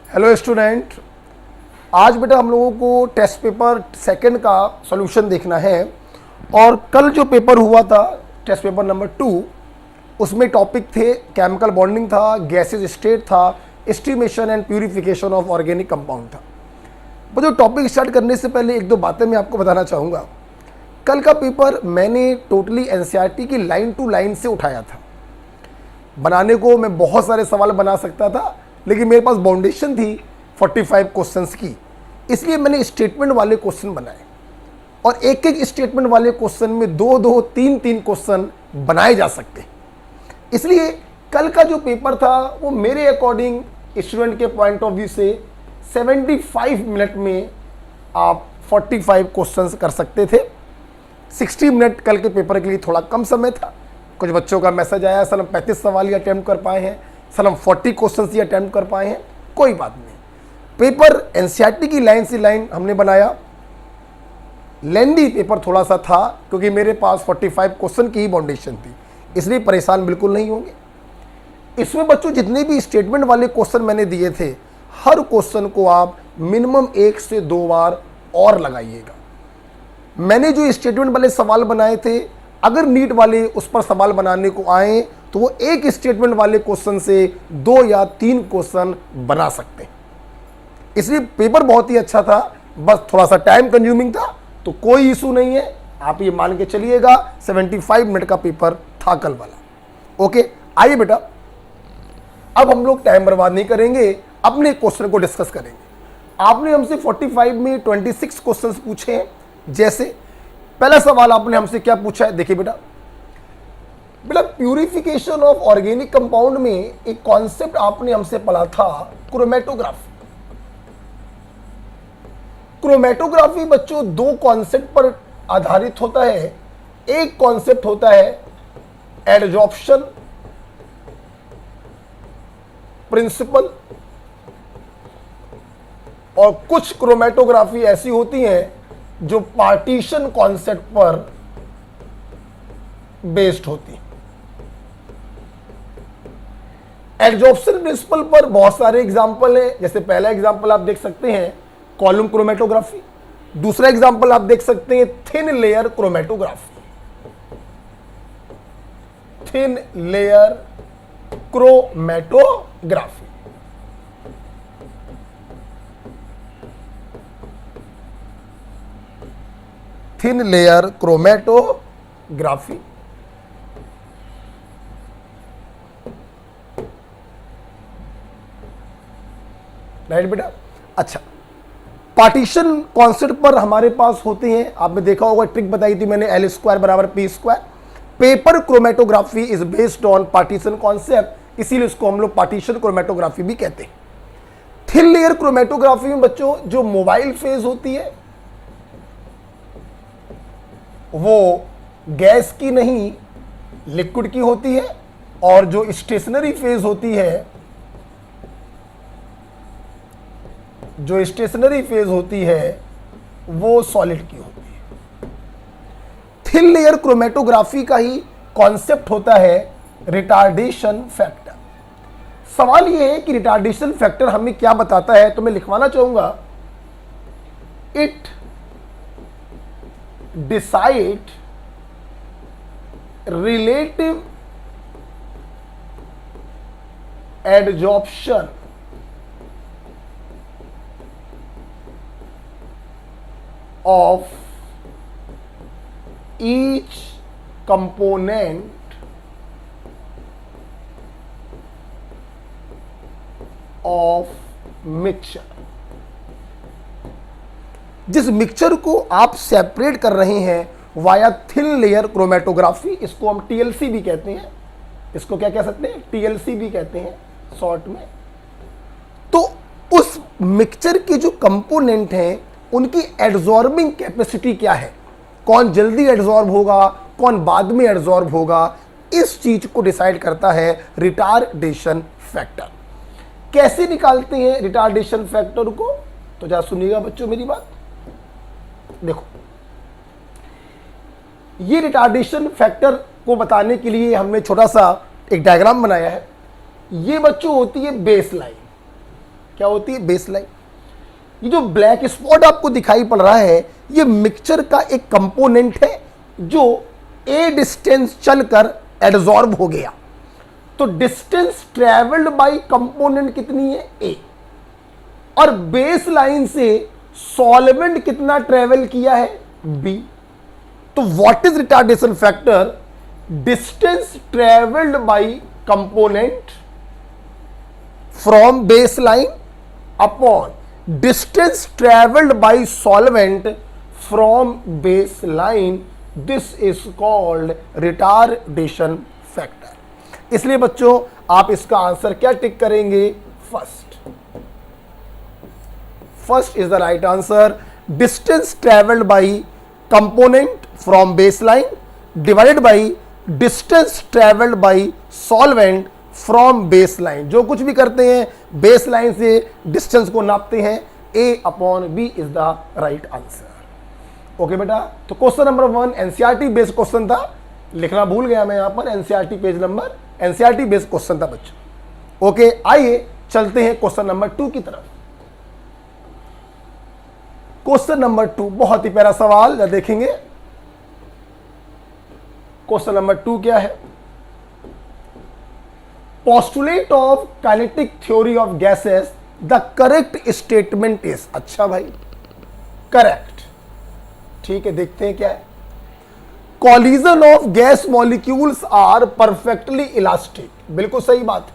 Hello student, आज बेटा हम लोगों को टेस्ट पेपर सेकंड का सॉल्यूशन देखना है। और कल जो पेपर हुआ था टेस्ट पेपर नंबर 2, उसमें टॉपिक थे केमिकल बॉन्डिंग था, गैसेज स्टेट था, estimation and purification of organic compound था। वो जो टॉपिक स्टार्ट करने से पहले एक दो बातें मैं आपको बताना चाहूँगा। कल का पेपर मैंने टोटली एनसीईआरटी की लाइन टू लाइन से उठाया था। बनाने को मैं बहुत सारे सवाल बना सकता था, लेकिन मेरे पास बाउंडेशन थी 45 क्वेश्चंस की, इसलिए मैंने स्टेटमेंट वाले क्वेश्चन बनाए। और एक एक स्टेटमेंट वाले क्वेश्चन में दो दो तीन तीन क्वेश्चन बनाए जा सकते हैं। इसलिए कल का जो पेपर था वो मेरे अकॉर्डिंग स्टूडेंट के पॉइंट ऑफ व्यू से 75 मिनट में आप 45 क्वेश्चंस कर सकते थे। 60 मिनट कल के पेपर के लिए थोड़ा कम समय था। कुछ बच्चों का मैसेज आया, सर हम 35 सवाल ही अटैम्प्ट कर पाए हैं, सर हम 40 क्वेश्चंस ही अटैम्प्ट कर पाए हैं। कोई बात नहीं, पेपर एनसीईआरटी की लाइन से लाइन हमने बनाया। लेंदी पेपर थोड़ा सा था क्योंकि मेरे पास 45 क्वेश्चन की ही बाउंडेशन थी, इसलिए परेशान बिल्कुल नहीं होंगे। इसमें बच्चों जितने भी स्टेटमेंट वाले क्वेश्चन मैंने दिए थे, हर क्वेश्चन को आप मिनिमम 1 से 2 बार और लगाइएगा। मैंने जो स्टेटमेंट वाले सवाल बनाए थे, अगर नीट वाले उस पर सवाल बनाने को आए तो वो एक स्टेटमेंट वाले क्वेश्चन से 2 या 3 क्वेश्चन बना सकते हैं। इसलिए पेपर बहुत ही अच्छा था, बस थोड़ा सा टाइम कंज्यूमिंग था, तो कोई इशू नहीं है। आप ये मान के चलिएगा 75 मिनट का पेपर था कल वाला। ओके, आइए बेटा, अब हम लोग टाइम बर्बाद नहीं करेंगे, अपने क्वेश्चन को डिस्कस करेंगे। आपने हमसे 45 में 26 क्वेश्चंस पूछे हैं। जैसे पहला सवाल आपने हमसे क्या पूछा है, देखिए बेटा प्यूरिफिकेशन ऑफ ऑर्गेनिक कंपाउंड में एक कॉन्सेप्ट आपने हमसे पढ़ा था, क्रोमेटोग्राफी। क्रोमेटोग्राफी बच्चों 2 कॉन्सेप्ट पर आधारित होता है। एक कॉन्सेप्ट होता है एडजॉर्प्शन प्रिंसिपल, और कुछ क्रोमेटोग्राफी ऐसी होती हैं जो पार्टीशन कॉन्सेप्ट पर बेस्ड होती है। एडजॉर्प्शन प्रिंसिपल पर बहुत सारे एग्जाम्पल हैं। जैसे पहला एग्जाम्पल आप देख सकते हैं कॉलम क्रोमेटोग्राफी, दूसरा एग्जाम्पल आप देख सकते हैं thin layer chromatography. Thin layer chromatography, thin layer chromatography. Right बेटा। अच्छा, पार्टीशन कॉन्सेप्ट पर हमारे पास होते हैं, आपने देखा होगा, ट्रिक बताई थी मैंने, L² बराबर P²। Paper chromatography is based on partition concept, इसीलिए इसको हम लोग पार्टीशन क्रोमेटोग्राफी भी कहते हैं। थिन लेयर क्रोमेटोग्राफी में बच्चों जो मोबाइल फेज होती है वो गैस की नहीं लिक्विड की होती है, और जो स्टेशनरी फेज होती है, जो स्टेशनरी फेज होती है वो सॉलिड की होती है। थिन लेयर क्रोमेटोग्राफी का ही कॉन्सेप्ट होता है रिटार्डेशन फैक्टर। सवाल ये है कि रिटार्डेशन फैक्टर हमें क्या बताता है, तो मैं लिखवाना चाहूंगा, it decide relative adsorption of each component of mixture। जिस मिक्सचर को आप सेपरेट कर रहे हैं वाया थिन लेयर क्रोमेटोग्राफी, इसको हम TLC भी कहते हैं। इसको क्या कह सकते हैं, TLC भी कहते हैं शॉर्ट में। तो उस मिक्सचर के जो कंपोनेंट हैं उनकी एड्जॉर्बिंग कैपेसिटी क्या है, कौन जल्दी एड्जॉर्ब होगा, कौन बाद में एड्जॉर्ब होगा, इस चीज को डिसाइड करता है रिटार्डेशन फैक्टर। कैसे निकालते हैं रिटार्डेशन फैक्टर को, तो जरा सुनिएगा बच्चों मेरी बात। देखो, ये रिटार्डेशन फैक्टर को बताने के लिए हमने छोटा सा एक डायग्राम बनाया है। ये बच्चों होती है बेस लाइन। क्या होती है? Base line. ये जो ब्लैक स्पॉट आपको दिखाई पड़ रहा है, ये मिक्सचर का एक कंपोनेंट है जो ए डिस्टेंस चलकर एब्जॉर्ब हो गया। तो डिस्टेंस ट्रेवल्ड बाय कंपोनेंट कितनी है? ए। और बेस लाइन से सॉल्वेंट कितना ट्रेवल किया है? बी। तो what is retardation factor? Distance travelled by component from base line upon distance travelled by solvent from base line, this is called retardation factor. इसलिए बच्चों आप इसका आंसर क्या टिक करेंगे? First is the right answer. Distance travelled by component from base line divided by distance travelled by solvent from base line. जो कुछ भी करते हैं बेस लाइन से डिस्टेंस को नापते हैं, A upon B is the right answer. Okay बेटा, तो question number 1 NCERT based question था, लिखना भूल गया मैं यहां पर, NCERT page number, NCERT based question था बच्चों। ओके, आइए चलते हैं क्वेश्चन नंबर 2 की तरफ। क्वेश्चन नंबर 2 बहुत ही प्यारा सवाल देखेंगे। क्वेश्चन नंबर 2 क्या है? Postulate of kinetic theory of gases, the correct statement is. अच्छा भाई, करेक्ट, ठीक है, देखते हैं क्या है। Collision of gas molecules are perfectly elastic. बिल्कुल सही बात है,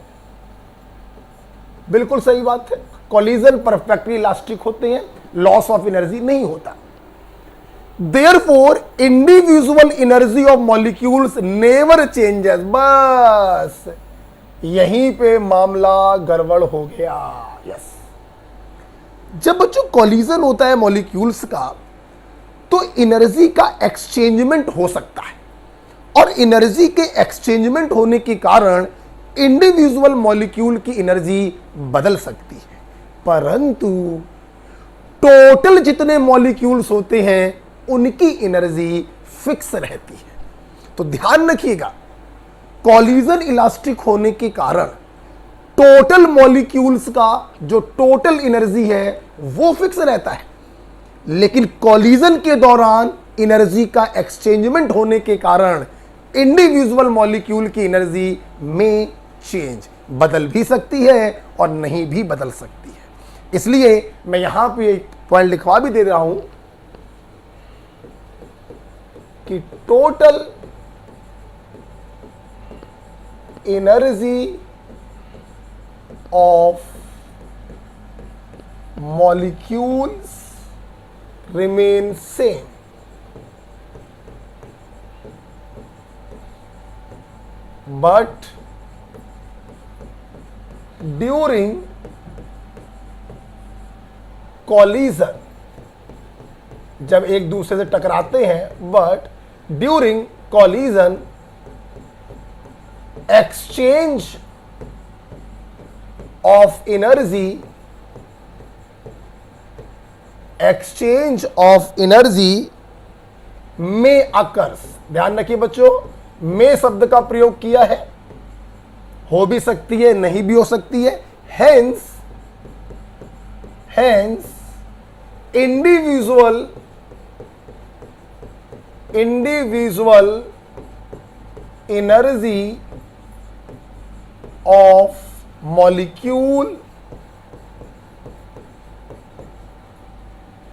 बिल्कुल सही बात है। कॉलिजन परफेक्टली इलास्टिक होते हैं, लॉस ऑफ एनर्जी नहीं होता। Therefore, individual energy of molecules never changes। बस यहीं पे मामला गड़बड़ हो गया। यस, जब बच्चों कॉलिजन होता है मॉलिक्यूल्स का, तो एनर्जी का एक्सचेंजमेंट हो सकता है, और एनर्जी के एक्सचेंजमेंट होने के कारण इंडिविजुअल मॉलिक्यूल की एनर्जी बदल सकती है, परंतु टोटल जितने मॉलिक्यूल्स होते हैं उनकी एनर्जी फिक्स रहती है। तो ध्यान रखिएगा, कॉलिजन इलास्टिक होने के कारण टोटल मॉलिक्यूल्स का जो टोटल एनर्जी है वो फिक्स रहता है, लेकिन कॉलिजन के दौरान एनर्जी का एक्सचेंजमेंट होने के कारण इंडिविजुअल मॉलिक्यूल की एनर्जी में चेंज, बदल भी सकती है और नहीं भी बदल सकती है। इसलिए मैं यहां पे एक पॉइंट लिखवा भी दे रहा हूं कि total energy of molecules remain same, but during collision, जब एक दूसरे से टकराते हैं, but during collision exchange of energy, exchange of energy में अकर्स। ध्यान रखिए बच्चों, में शब्द का प्रयोग किया है, हो भी सकती है नहीं भी हो सकती है। Hence individual energy of molecule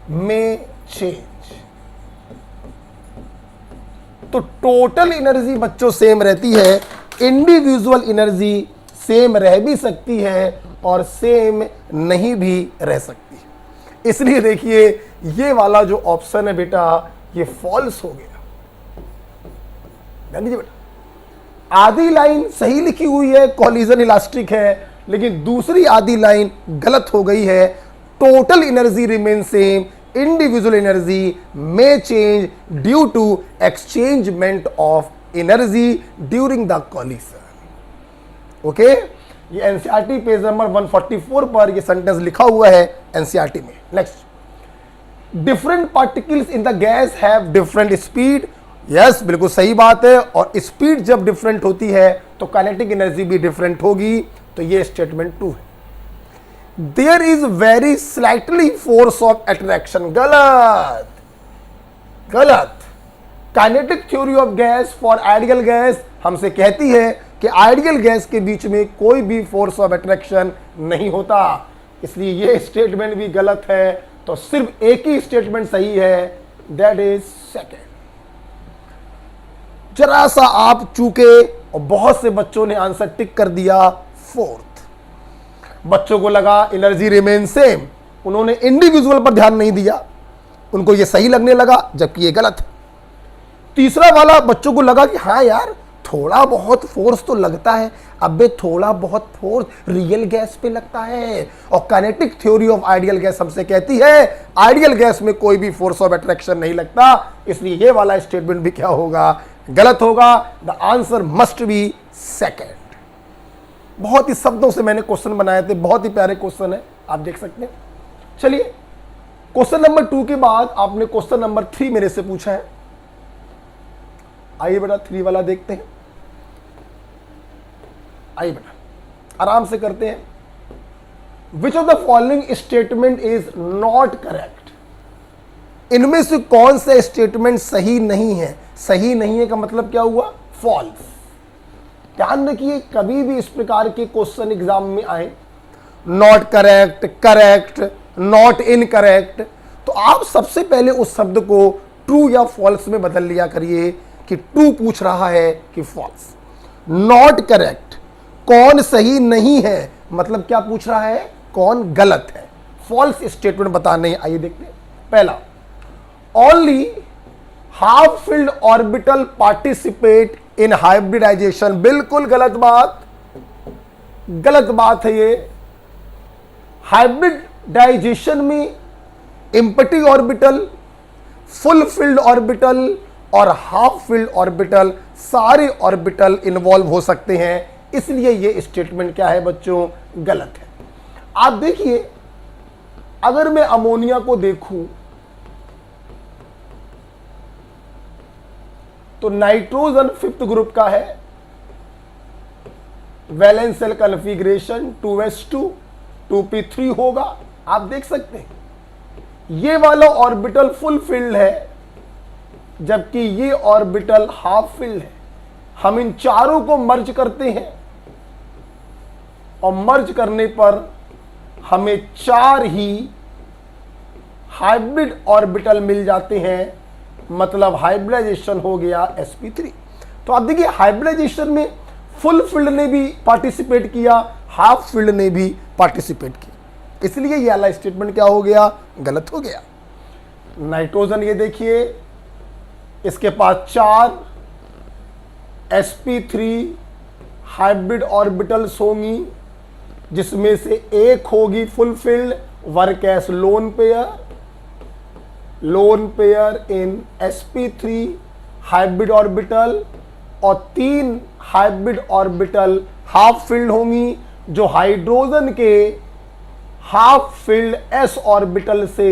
में चेंज। तो टोटल एनर्जी बच्चों सेम रहती है, इंडिविजुअल एनर्जी सेम रह भी सकती है और सेम नहीं भी रह सकती। इसलिए देखिए ये वाला जो ऑप्शन है बेटा ये फॉल्स हो गया। ध्यान दीजिए बेटा, आधी लाइन सही लिखी हुई है, कॉलिजन इलास्टिक है, लेकिन दूसरी आधी लाइन गलत हो गई है। Total energy remain same, individual energy may change due to exchangement of energy during the collision। Okay, ये एनसीईआरटी पेज नंबर 144 पर ये सेंटेंस लिखा हुआ है एनसीईआरटी में। Next, different particles in the guys have different speed. Yes, बिल्कुल सही बात है, और स्पीड जब डिफरेंट होती है तो काइनेटिक एनर्जी भी डिफरेंट होगी। तो ये स्टेटमेंट 2 है। There is very slightly force of attraction. गलत, गलत। Kinetic theory of gas for ideal gas हमसे कहती है कि आइडियल गैस के बीच में कोई भी फोर्स ऑफ अट्रैक्शन नहीं होता, इसलिए ये स्टेटमेंट भी गलत है। तो सिर्फ एक ही स्टेटमेंट सही है, दैट इज सेकेंड। जरा सा आप चूके और बहुत से बच्चों ने आंसर टिक कर दिया फोर्थ। बच्चों को लगा एनर्जी रिमेन सेम, उन्होंने इंडिविजुअल पर ध्यान नहीं दिया, उनको ये सही लगने लगा जबकि ये गलत है। तीसरा वाला बच्चों को लगा कि हाँ यार थोड़ा बहुत फोर्स तो लगता है, अबे थोड़ा बहुत फोर्स रियल गैस पे लगता है, और kinetic theory of ideal gas हमसे कहती है आइडियल गैस में कोई भी फोर्स ऑफ अट्रैक्शन नहीं लगता, इसलिए ये वाला स्टेटमेंट भी क्या होगा, गलत होगा। The answer must be second. बहुत ही शब्दों से मैंने क्वेश्चन बनाए थे, बहुत ही प्यारे क्वेश्चन है, आप देख सकते हैं। चलिए क्वेश्चन नंबर 2 के बाद आपने क्वेश्चन नंबर 3 मेरे से पूछा है, आइए बेटा 3 वाला देखते हैं। आइए बेटा आराम से करते हैं। Which of the following statement is not correct? इनमें से कौन सा स्टेटमेंट सही नहीं है? सही नहीं है का मतलब क्या हुआ? फॉल्स। ध्यान रखिए कभी भी इस प्रकार के क्वेश्चन एग्जाम में आए, not correct, correct, not incorrect, तो आप सबसे पहले उस शब्द को ट्रू या फॉल्स में बदल लिया करिए कि ट्रू पूछ रहा है कि फॉल्स। नॉट करेक्ट, कौन सही नहीं है, मतलब क्या पूछ रहा है? कौन गलत है। फॉल्स स्टेटमेंट बताने आइए देखते हैं। पहला, only half filled orbital participate in hybridisation. बिल्कुल गलत बात, गलत बात है ये। हाइब्रिडाइजेशन में empty orbital, full filled orbital और हाफ फिल्ड ऑर्बिटल, सारे ऑर्बिटल इन्वॉल्व हो सकते हैं, इसलिए ये स्टेटमेंट क्या है बच्चों? गलत है। आप देखिए अगर मैं अमोनिया को देखूं तो नाइट्रोजन 5th ग्रुप का है, valence shell configuration 2s2 2p3 होगा, आप देख सकते हैं। ये वाला ऑर्बिटल फुल फिल्ड है जबकि ये ऑर्बिटल हाफ फिल्ड है। हम इन चारों को मर्ज करते हैं और मर्ज करने पर हमें 4 ही हाइब्रिड ऑर्बिटल मिल जाते हैं, मतलब हाइब्रिडाइजेशन हो गया sp3। तो आप देखिए हाइब्रिडाइजेशन में फुल फील्ड ने भी पार्टिसिपेट किया, हाफ फील्ड ने भी पार्टिसिपेट किया, इसलिए ये वाला स्टेटमेंट क्या हो गया? गलत हो गया। नाइट्रोजन ये देखिए इसके पास 4 sp3 हाइब्रिड ऑर्बिटल्स होंगी, जिसमें से एक होगी full filled, work as lone pair in sp3 hybrid orbital, और 3 हाइब्रिड ऑर्बिटल हाफ फील्ड होंगी जो हाइड्रोजन के हाफ फील्ड s ऑर्बिटल से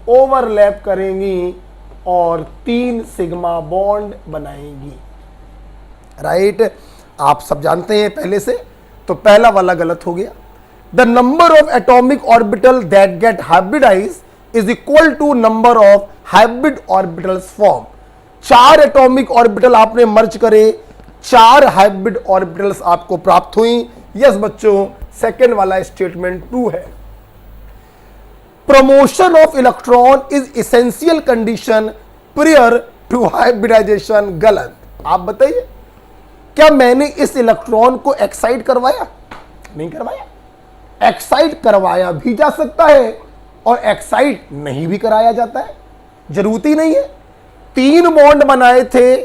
ओवरलैप करेंगी और 3 सिग्मा बॉन्ड बनाएंगी। राइट, आप सब जानते हैं पहले से, तो पहला वाला गलत हो गया। The number of atomic orbital that get hybridise is equal to number of hybrid orbitals form. 4 atomic orbital आपने मर्ज करे, 4 हाइब्रिड ऑर्बिटल्स आपको प्राप्त हुई। यस बच्चों, सेकेंड वाला स्टेटमेंट ट्रू है। Promotion of electron is essential condition prior to hybridisation. गलत। आप बताइए क्या मैंने इस इलेक्ट्रॉन को एक्साइट करवाया? नहीं करवाया। एक्साइट करवाया भी जा सकता है और एक्साइट नहीं भी कराया जाता है, जरूरत ही नहीं है। 3 बॉन्ड बनाए थे,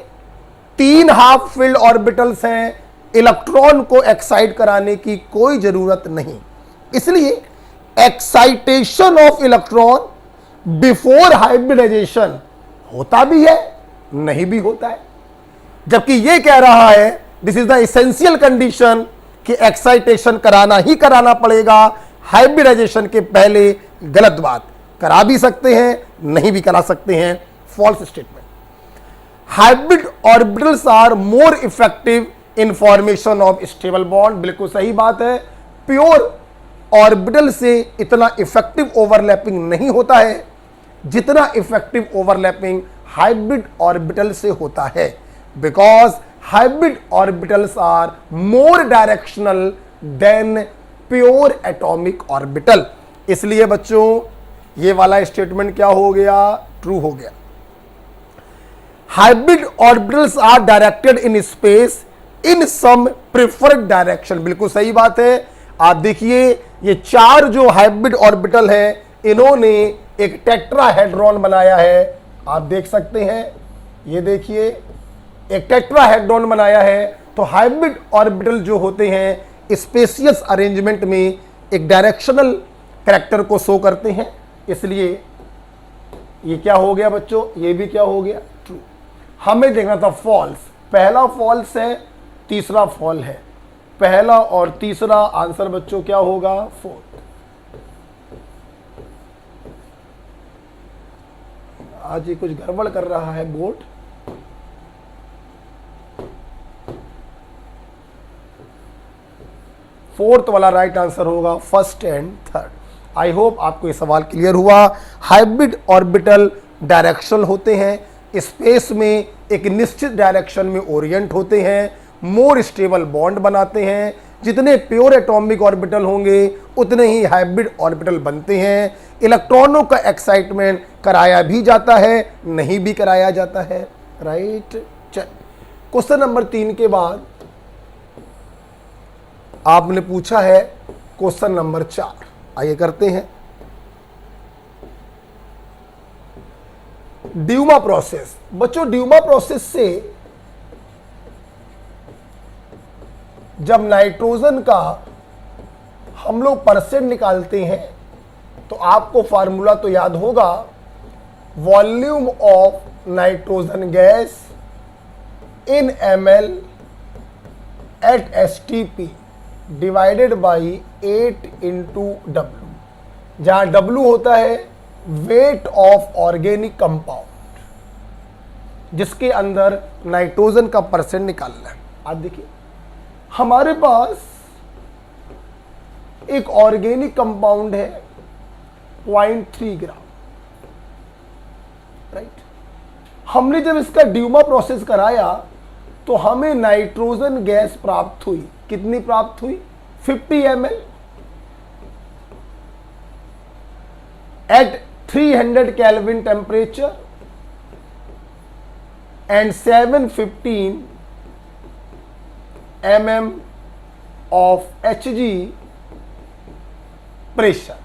3 हाफ फील्ड ऑर्बिटल्स हैं, इलेक्ट्रॉन को एक्साइट कराने की कोई जरूरत नहीं। इसलिए excitation of electron before hybridisation होता भी है, नहीं भी होता है, जबकि यह कह रहा है this is the essential condition कि एक्साइटेशन कराना ही कराना पड़ेगा हाइब्रिडाइजेशन के पहले। गलत बात, करा भी सकते हैं, नहीं भी करा सकते हैं। False statement. Hybrid orbitals are more effective in formation of stable bond. बिल्कुल सही बात है। प्योर ऑर्बिटल से इतना इफेक्टिव ओवरलैपिंग नहीं होता है जितना इफेक्टिव ओवरलैपिंग हाइब्रिड ऑर्बिटल से होता है, because hybrid orbitals are more directional than pure atomic orbital. इसलिए बच्चों ये वाला स्टेटमेंट क्या हो गया, ट्रू हो गया। Hybrid orbitals are directed in space in some preferred direction, बिल्कुल सही बात है। आप देखिए ये चार जो हाइब्रिड ऑर्बिटल है इन्होंने एक टेट्राहेड्रॉन बनाया है, आप देख सकते हैं, ये देखिए एक टेट्राहेड्रॉन बनाया है। तो हाइब्रिड ऑर्बिटल जो होते हैं स्पेसियस अरेंजमेंट में एक डायरेक्शनल कैरेक्टर को शो करते हैं, इसलिए ये क्या हो गया बच्चों, ये भी क्या हो गया, ट्रू। हमें देखना था फॉल्स, पहला फॉल्स है तीसरा फॉल है, पहला और तीसरा आंसर बच्चों क्या होगा, फोर्थ। आज ये कुछ गड़बड़ कर रहा है बोर्ड। फोर्थ वाला राइट आंसर होगा first and third. I hope आपको ये सवाल क्लियर हुआ। हाइब्रिड ऑर्बिटल डायरेक्शनल होते हैं, स्पेस में एक निश्चित डायरेक्शन में ओरिएंट होते हैं, मोर स्टेबल बॉन्ड बनाते हैं। जितने प्योर एटॉमिक ऑर्बिटल होंगे उतने ही हाइब्रिड ऑर्बिटल बनते हैं। इलेक्ट्रॉनों का एक्साइटमेंट कराया भी जाता है, नहीं भी कराया जाता है, राइट। चल क्वेश्चन नंबर 3 के बाद आपने पूछा है क्वेश्चन नंबर 4, आइए करते हैं। ड्यूमा प्रोसेस, बच्चों ड्यूमा प्रोसेस से जब नाइट्रोजन का हम लोग परसेंट निकालते हैं तो आपको फार्मूला तो याद होगा, volume of nitrogen gas in ml at STP divided by 8 into W, जहां W होता है वेट ऑफ ऑर्गेनिक कंपाउंड जिसके अंदर नाइट्रोजन का परसेंट निकालना है। आप देखिए हमारे पास एक ऑर्गेनिक कंपाउंड है 0.3 ग्राम, राइट। हमने जब इसका ड्यूमा प्रोसेस कराया तो हमें नाइट्रोजन गैस प्राप्त हुई, कितनी प्राप्त हुई, 50 ml at 300 kelvin temperature and 715 mm of Hg pressure.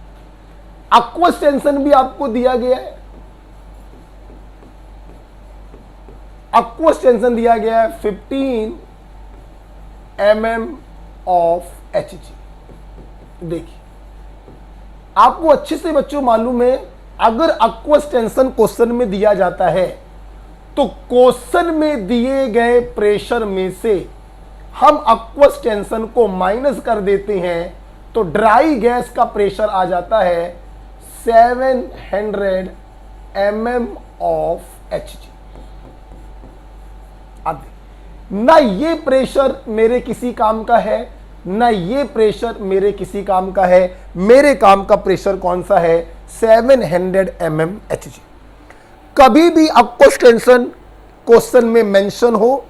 Aqueous tension भी आपको दिया गया है, एक्वस टेंशन दिया गया है 15 mm ऑफ Hg। देखिए आपको अच्छे से बच्चों मालूम है, अगर एक्वस टेंशन क्वेश्चन में दिया जाता है तो क्वेश्चन में दिए गए प्रेशर में से हम एक्वस टेंशन को माइनस कर देते हैं तो ड्राई गैस का प्रेशर आ जाता है 700 mm ऑफ Hg। अब ना ये प्रेशर मेरे किसी काम का है, ना ये प्रेशर मेरे किसी काम का है, मेरे काम का प्रेशर कौन सा है, 700 mm Hg। कभी भी एक्वस टेंशन क्वेश्चन में मेंशन हो,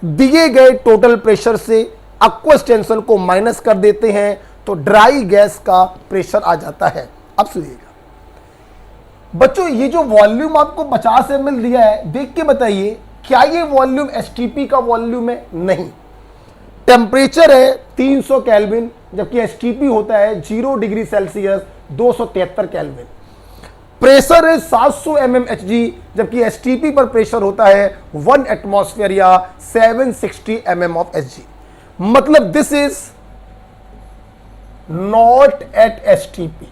दिए गए टोटल प्रेशर से एक्वस टेंशन को माइनस कर देते हैं तो ड्राई गैस का प्रेशर आ जाता है। अब सुनिएगा बच्चों, ये जो वॉल्यूम आपको 50 ml दिया है, देख के बताइए क्या ये वॉल्यूम STP का वॉल्यूम है, नहीं। टेम्परेचर है 300 केल्विन जबकि STP होता है 0 डिग्री सेल्सियस 273 केल्विन। प्रेशर है 700 mm Hg जबकि STP पर प्रेशर होता है 1 एटमॉस्फेयर या 760 mm ऑफ Hg। मतलब this is not at STP।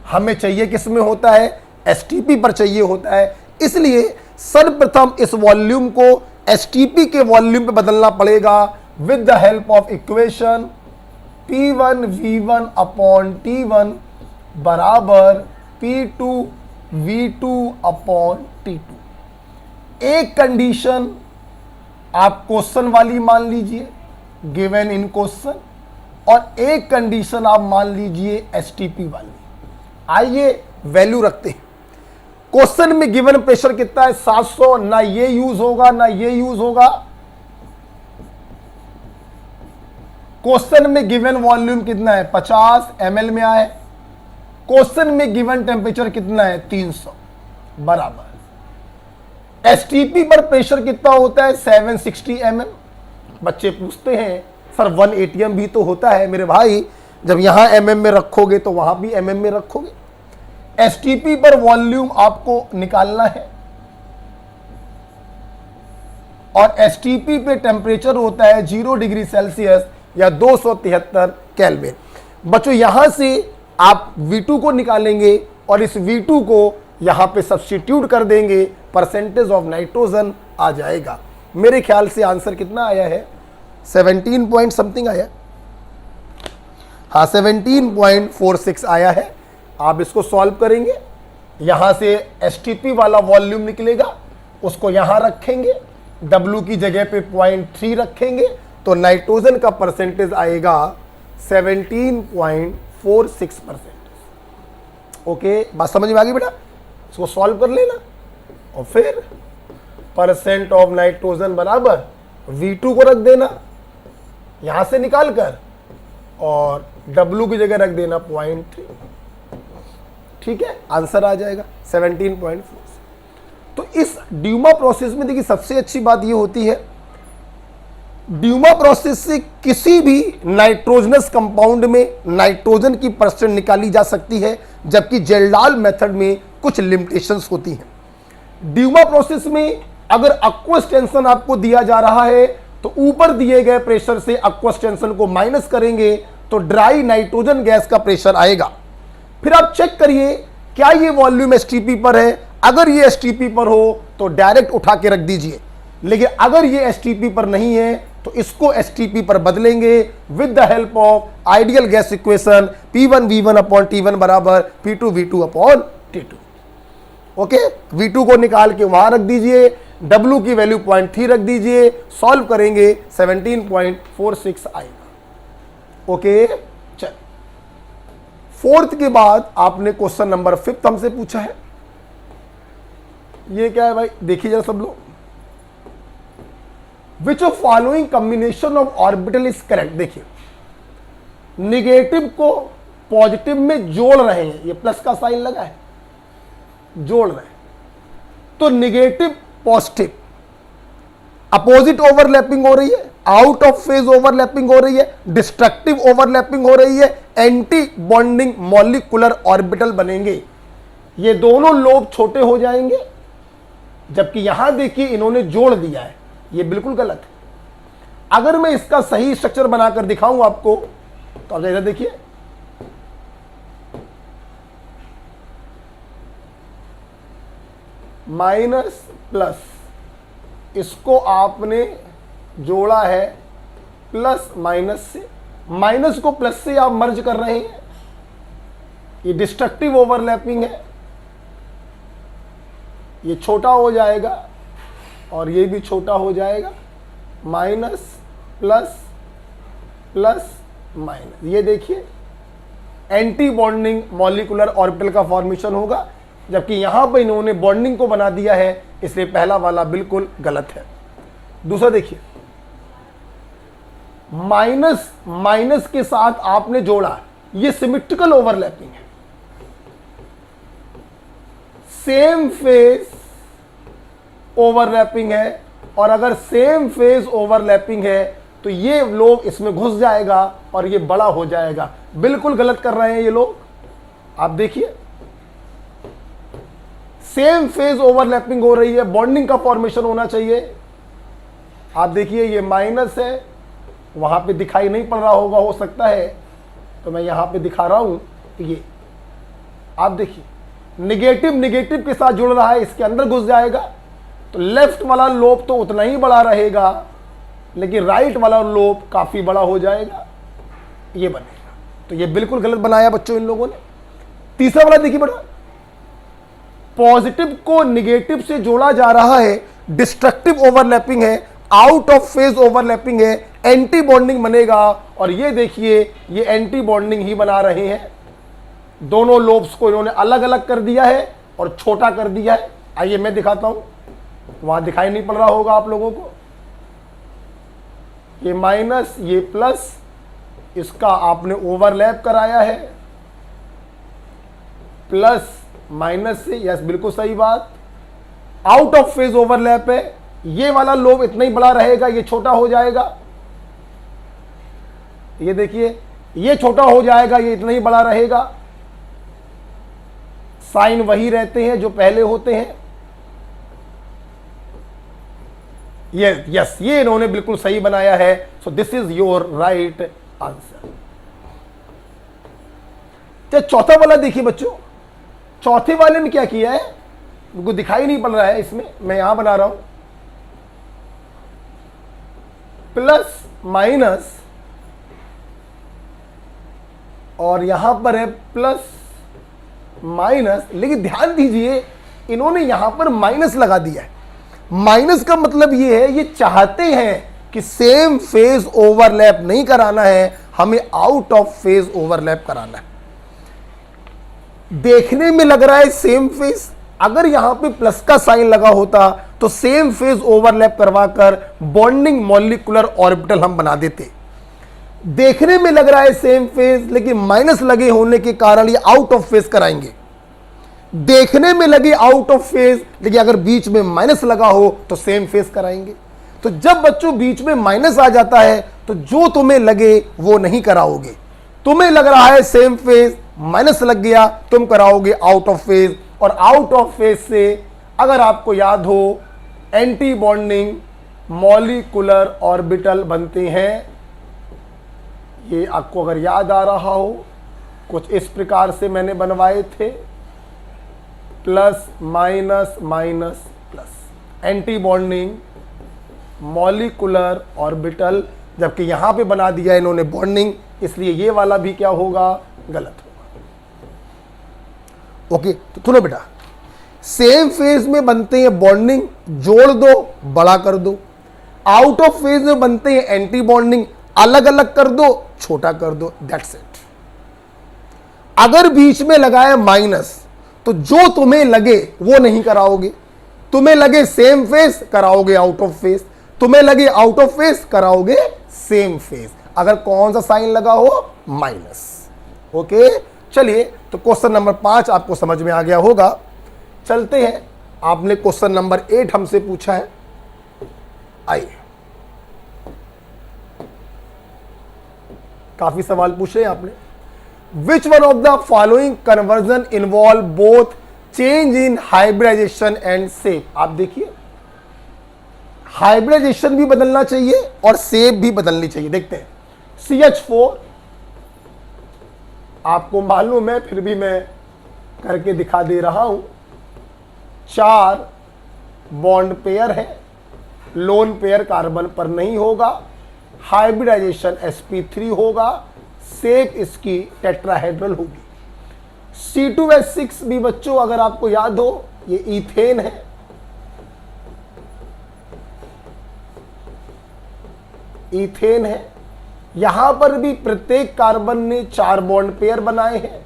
हमें चाहिए किस में होता है, STP पर चाहिए होता है, इसलिए सर्वप्रथम इस वॉल्यूम को STP के वॉल्यूम पे बदलना पड़ेगा with the help of equation P1 V1 upon T1 बराबर P2 V2 अपॉन T2। एक कंडीशन आप क्वेश्चन वाली मान लीजिए, गिवन इन क्वेश्चन, और एक कंडीशन आप मान लीजिए एसटीपी वाली। आइए वैल्यू रखते हैं। क्वेश्चन में गिवन प्रेशर कितना है 700, ना ये यूज होगा ना ये यूज होगा। क्वेश्चन में गिवन वॉल्यूम कितना है 50 ml में आया है। क्वेश्चन में गिवन टेम्परेचर कितना है 300 बराबर। एसटीपी पर प्रेशर कितना होता है 760 mm। बच्चे पूछते हैं सर 1 atm भी तो होता है। मेरे भाई जब यहां mm में रखोगे तो वहां भी mm में रखोगे। एसटीपी पर वॉल्यूम आपको निकालना है और एसटीपी पे टेम्परेचर होता है 0 डिग्री सेल्सियस या 273 केल्विन। बच्चों यहां से आप V2 को निकालेंगे और इस V2 को यहां पे सब्स्टिट्यूट कर देंगे, परसेंटेज ऑफ नाइट्रोजन आ जाएगा। मेरे ख्याल से आंसर कितना आया है 17 पॉइंट समथिंग आया। हाँ 17.46 आया है। आप इसको सॉल्व करेंगे, यहां से एसटीपी वाला वॉल्यूम निकलेगा, उसको यहां रखेंगे, W की जगह पे 0.3 रखेंगे तो नाइट्रोजन का परसेंटेज आएगा 17.46%। ओके, बात समझ में आ गई बेटा? इसको सॉल्व कर लेना और फिर परसेंट ऑफ नाइट्रोजन बराबर V2 को रख देना यहां से निकाल कर और W की जगह रख देना 0.3। ठीक है, आंसर आ जाएगा 17.4। तो इस ड्यूमा प्रोसेस में देखिए सबसे अच्छी बात यह होती है, ड्यूमा प्रोसेस से किसी भी नाइट्रोजनस कंपाउंड में नाइट्रोजन की परसेंट निकाली जा सकती है, जबकि जेल्डाल मेथड में कुछ लिमिटेशंस होती हैं। ड्यूमा प्रोसेस में अगर एक्वस टेंशन आपको दिया जा रहा है तो ऊपर दिए गए प्रेशर से एक्वस टेंशन को माइनस करेंगे तो ड्राई नाइट्रोजन गैस का प्रेशर आएगा। फिर आप चेक करिए क्या ये वॉल्यूम एसटीपी पर है। अगर ये एसटीपी पर हो तो डायरेक्ट उठा के रख दीजिए, लेकिन अगर ये एसटीपी पर नहीं है तो इसको एसटीपी पर बदलेंगे with the help of ideal gas equation P1V1 upon T1 बराबर P2V2 upon T2। Okay, V2 को निकाल के वहां रख दीजिए, W की वैल्यू 0.3 रख दीजिए, सॉल्व करेंगे 17.46 आएगा। ओके, चल फोर्थ के बाद आपने क्वेश्चन नंबर 5 हमसे पूछा है। ये क्या है भाई, देखिए जरा सब लोग। Which of following combination of orbital is correct. देखिए निगेटिव को पॉजिटिव में जोड़ रहे हैं, ये प्लस का साइन लगा है, जोड़ रहे हैं तो निगेटिव पॉजिटिव अपोजिट ओवरलैपिंग हो रही है, आउट ऑफ फेज ओवरलैपिंग हो रही है, डिस्ट्रक्टिव ओवरलैपिंग हो रही है, एंटी बॉन्डिंग मॉलिक्यूलर ऑर्बिटल बनेंगे। ये दोनों लोब छोटे हो जाएंगे, जबकि यहां देखिए इन्होंने जोड़ दिया है, ये बिल्कुल गलत है। अगर मैं इसका सही स्ट्रक्चर बनाकर दिखाऊं आपको तो आप इधर देखिए, माइनस प्लस, इसको आपने जोड़ा है प्लस माइनस से, माइनस को प्लस से आप मर्ज कर रहे हैं, ये डिस्ट्रक्टिव ओवरलैपिंग है, ये छोटा हो जाएगा और ये भी छोटा हो जाएगा, माइनस प्लस प्लस माइनस। ये देखिए एंटी बॉन्डिंग मॉलिक्यूलर ऑर्बिटल का फॉर्मेशन होगा, जबकि यहां पर इन्होंने बॉन्डिंग को बना दिया है, इसलिए पहला वाला बिल्कुल गलत है। दूसरा देखिए, माइनस माइनस के साथ आपने जोड़ा, ये सिमेट्रिकल ओवरलैपिंग है, सेम फेज ओवरलैपिंग है, और अगर सेम फेज ओवरलैपिंग है तो ये लोग इसमें घुस जाएगा और ये बड़ा हो जाएगा। बिल्कुल गलत कर रहे हैं ये लोग। आप देखिए सेम फेज ओवरलैपिंग हो रही है, बॉन्डिंग का फॉर्मेशन होना चाहिए। आप देखिए ये माइनस है, वहां पे दिखाई नहीं पड़ रहा होगा, हो सकता है, तो मैं यहां पे दिखा रहा हूं। ये आप देखिए निगेटिव निगेटिव के साथ जुड़ रहा है, इसके अंदर घुस जाएगा तो लेफ्ट वाला लोब तो उतना ही बड़ा रहेगा, लेकिन राइट वाला लोब काफी बड़ा हो जाएगा, ये बनेगा। तो ये बिल्कुल गलत बनाया बच्चों इन लोगों ने। तीसरा वाला देखिए बेटा, पॉजिटिव को निगेटिव से जोड़ा जा रहा है, डिस्ट्रक्टिव ओवरलैपिंग है, आउट ऑफ फेज ओवरलैपिंग है, एंटी बॉन्डिंग बनेगा। और ये देखिए ये एंटी बॉन्डिंग ही बना रहे हैं। दोनों लोब्स को इन्होंने अलग अलग कर दिया है और छोटा कर दिया है। आइए मैं दिखाता हूं, वहां दिखाई नहीं पड़ रहा होगा आप लोगों को। ये माइनस ये प्लस, इसका आपने ओवरलैप कराया है प्लस माइनस से। यस बिल्कुल सही बात, आउट ऑफ फेज ओवरलैप है। ये वाला लोब इतना ही बड़ा रहेगा, ये छोटा हो जाएगा। ये देखिए ये छोटा हो जाएगा, ये इतना ही बड़ा रहेगा। साइन वही रहते हैं जो पहले होते हैं। यस ये इन्होंने बिल्कुल सही बनाया है। So this is your right answer. चौथा वाला देखिए बच्चों, चौथे वाले में क्या किया है, मुझको दिखाई नहीं पड़ रहा है इसमें, मैं यहां बना रहा हूं प्लस माइनस और यहां पर है प्लस माइनस। लेकिन ध्यान दीजिए इन्होंने यहां पर माइनस लगा दिया है। माइनस का मतलब ये है ये चाहते हैं कि सेम फेज ओवरलैप नहीं कराना है, हमें आउट ऑफ फेज ओवरलैप कराना है। देखने में लग रहा है सेम फेज, अगर यहां पे प्लस का साइन लगा होता तो सेम फेज ओवरलैप करवाकर बॉन्डिंग मॉलिक्यूलर ऑर्बिटल हम बना देते। देखने में लग रहा है सेम फेज, लेकिन माइनस लगे होने के कारण ये आउट ऑफ फेज कराएंगे। देखने में लगे आउट ऑफ फेज, लेकिन अगर बीच में माइनस लगा हो तो सेम फेज कराएंगे। तो जब बच्चों बीच में माइनस आ जाता है तो जो तुम्हें लगे वो नहीं कराओगे। तुम्हें लग रहा है सेम फेज, माइनस लग गया, तुम कराओगे आउट ऑफ फेज। और आउट ऑफ फेज से अगर आपको याद हो एंटी बॉन्डिंग मॉलिक्यूलर ऑर्बिटल बनते हैं। ये आपको अगर याद आ रहा हो कुछ इस प्रकार से मैंने बनवाए थे, plus minus minus plus, anti bonding molecular orbital. जबकि यहां पे बना दिया इन्होंने बॉन्डिंग, इसलिए ये वाला भी क्या होगा, गलत होगा। ओके तो सुनो बेटा, सेम फेज में बनते हैं बॉन्डिंग, जोड़ दो बड़ा कर दो। आउट ऑफ फेज में बनते हैं एंटी बॉन्डिंग, अलग अलग कर दो छोटा कर दो, दैट्स इट। अगर बीच में लगाया माइनस तो जो तुम्हें लगे वो नहीं कराओगे। तुम्हें लगे सेम फेज कराओगे आउट ऑफ फेज, तुम्हें लगे आउट ऑफ फेज कराओगे सेम फेज, अगर कौन सा साइन लगा हो, माइनस। ओके चलिए, तो क्वेश्चन नंबर 5 आपको समझ में आ गया होगा। चलते हैं, आपने क्वेश्चन नंबर 8 हमसे पूछा है। आइए, काफी सवाल पूछे आपने। Which one of the following conversion involve both change in hybridization and shape. आप देखिए हाइब्रिडाइजेशन भी बदलना चाहिए और शेप भी बदलनी चाहिए। देखते हैं, CH4 आपको मालूम है, फिर भी मैं करके दिखा दे रहा हूं। 4 बॉन्ड पेयर है, लोन पेयर कार्बन पर नहीं होगा, हाइब्रिडाइजेशन sp3 होगा, शेप इसकी टेट्राहेड्रल होगी। C2H6 भी बच्चों अगर आपको याद हो ये इथेन है, इथेन है। यहां पर भी प्रत्येक कार्बन ने 4 बॉन्ड पेयर बनाए हैं,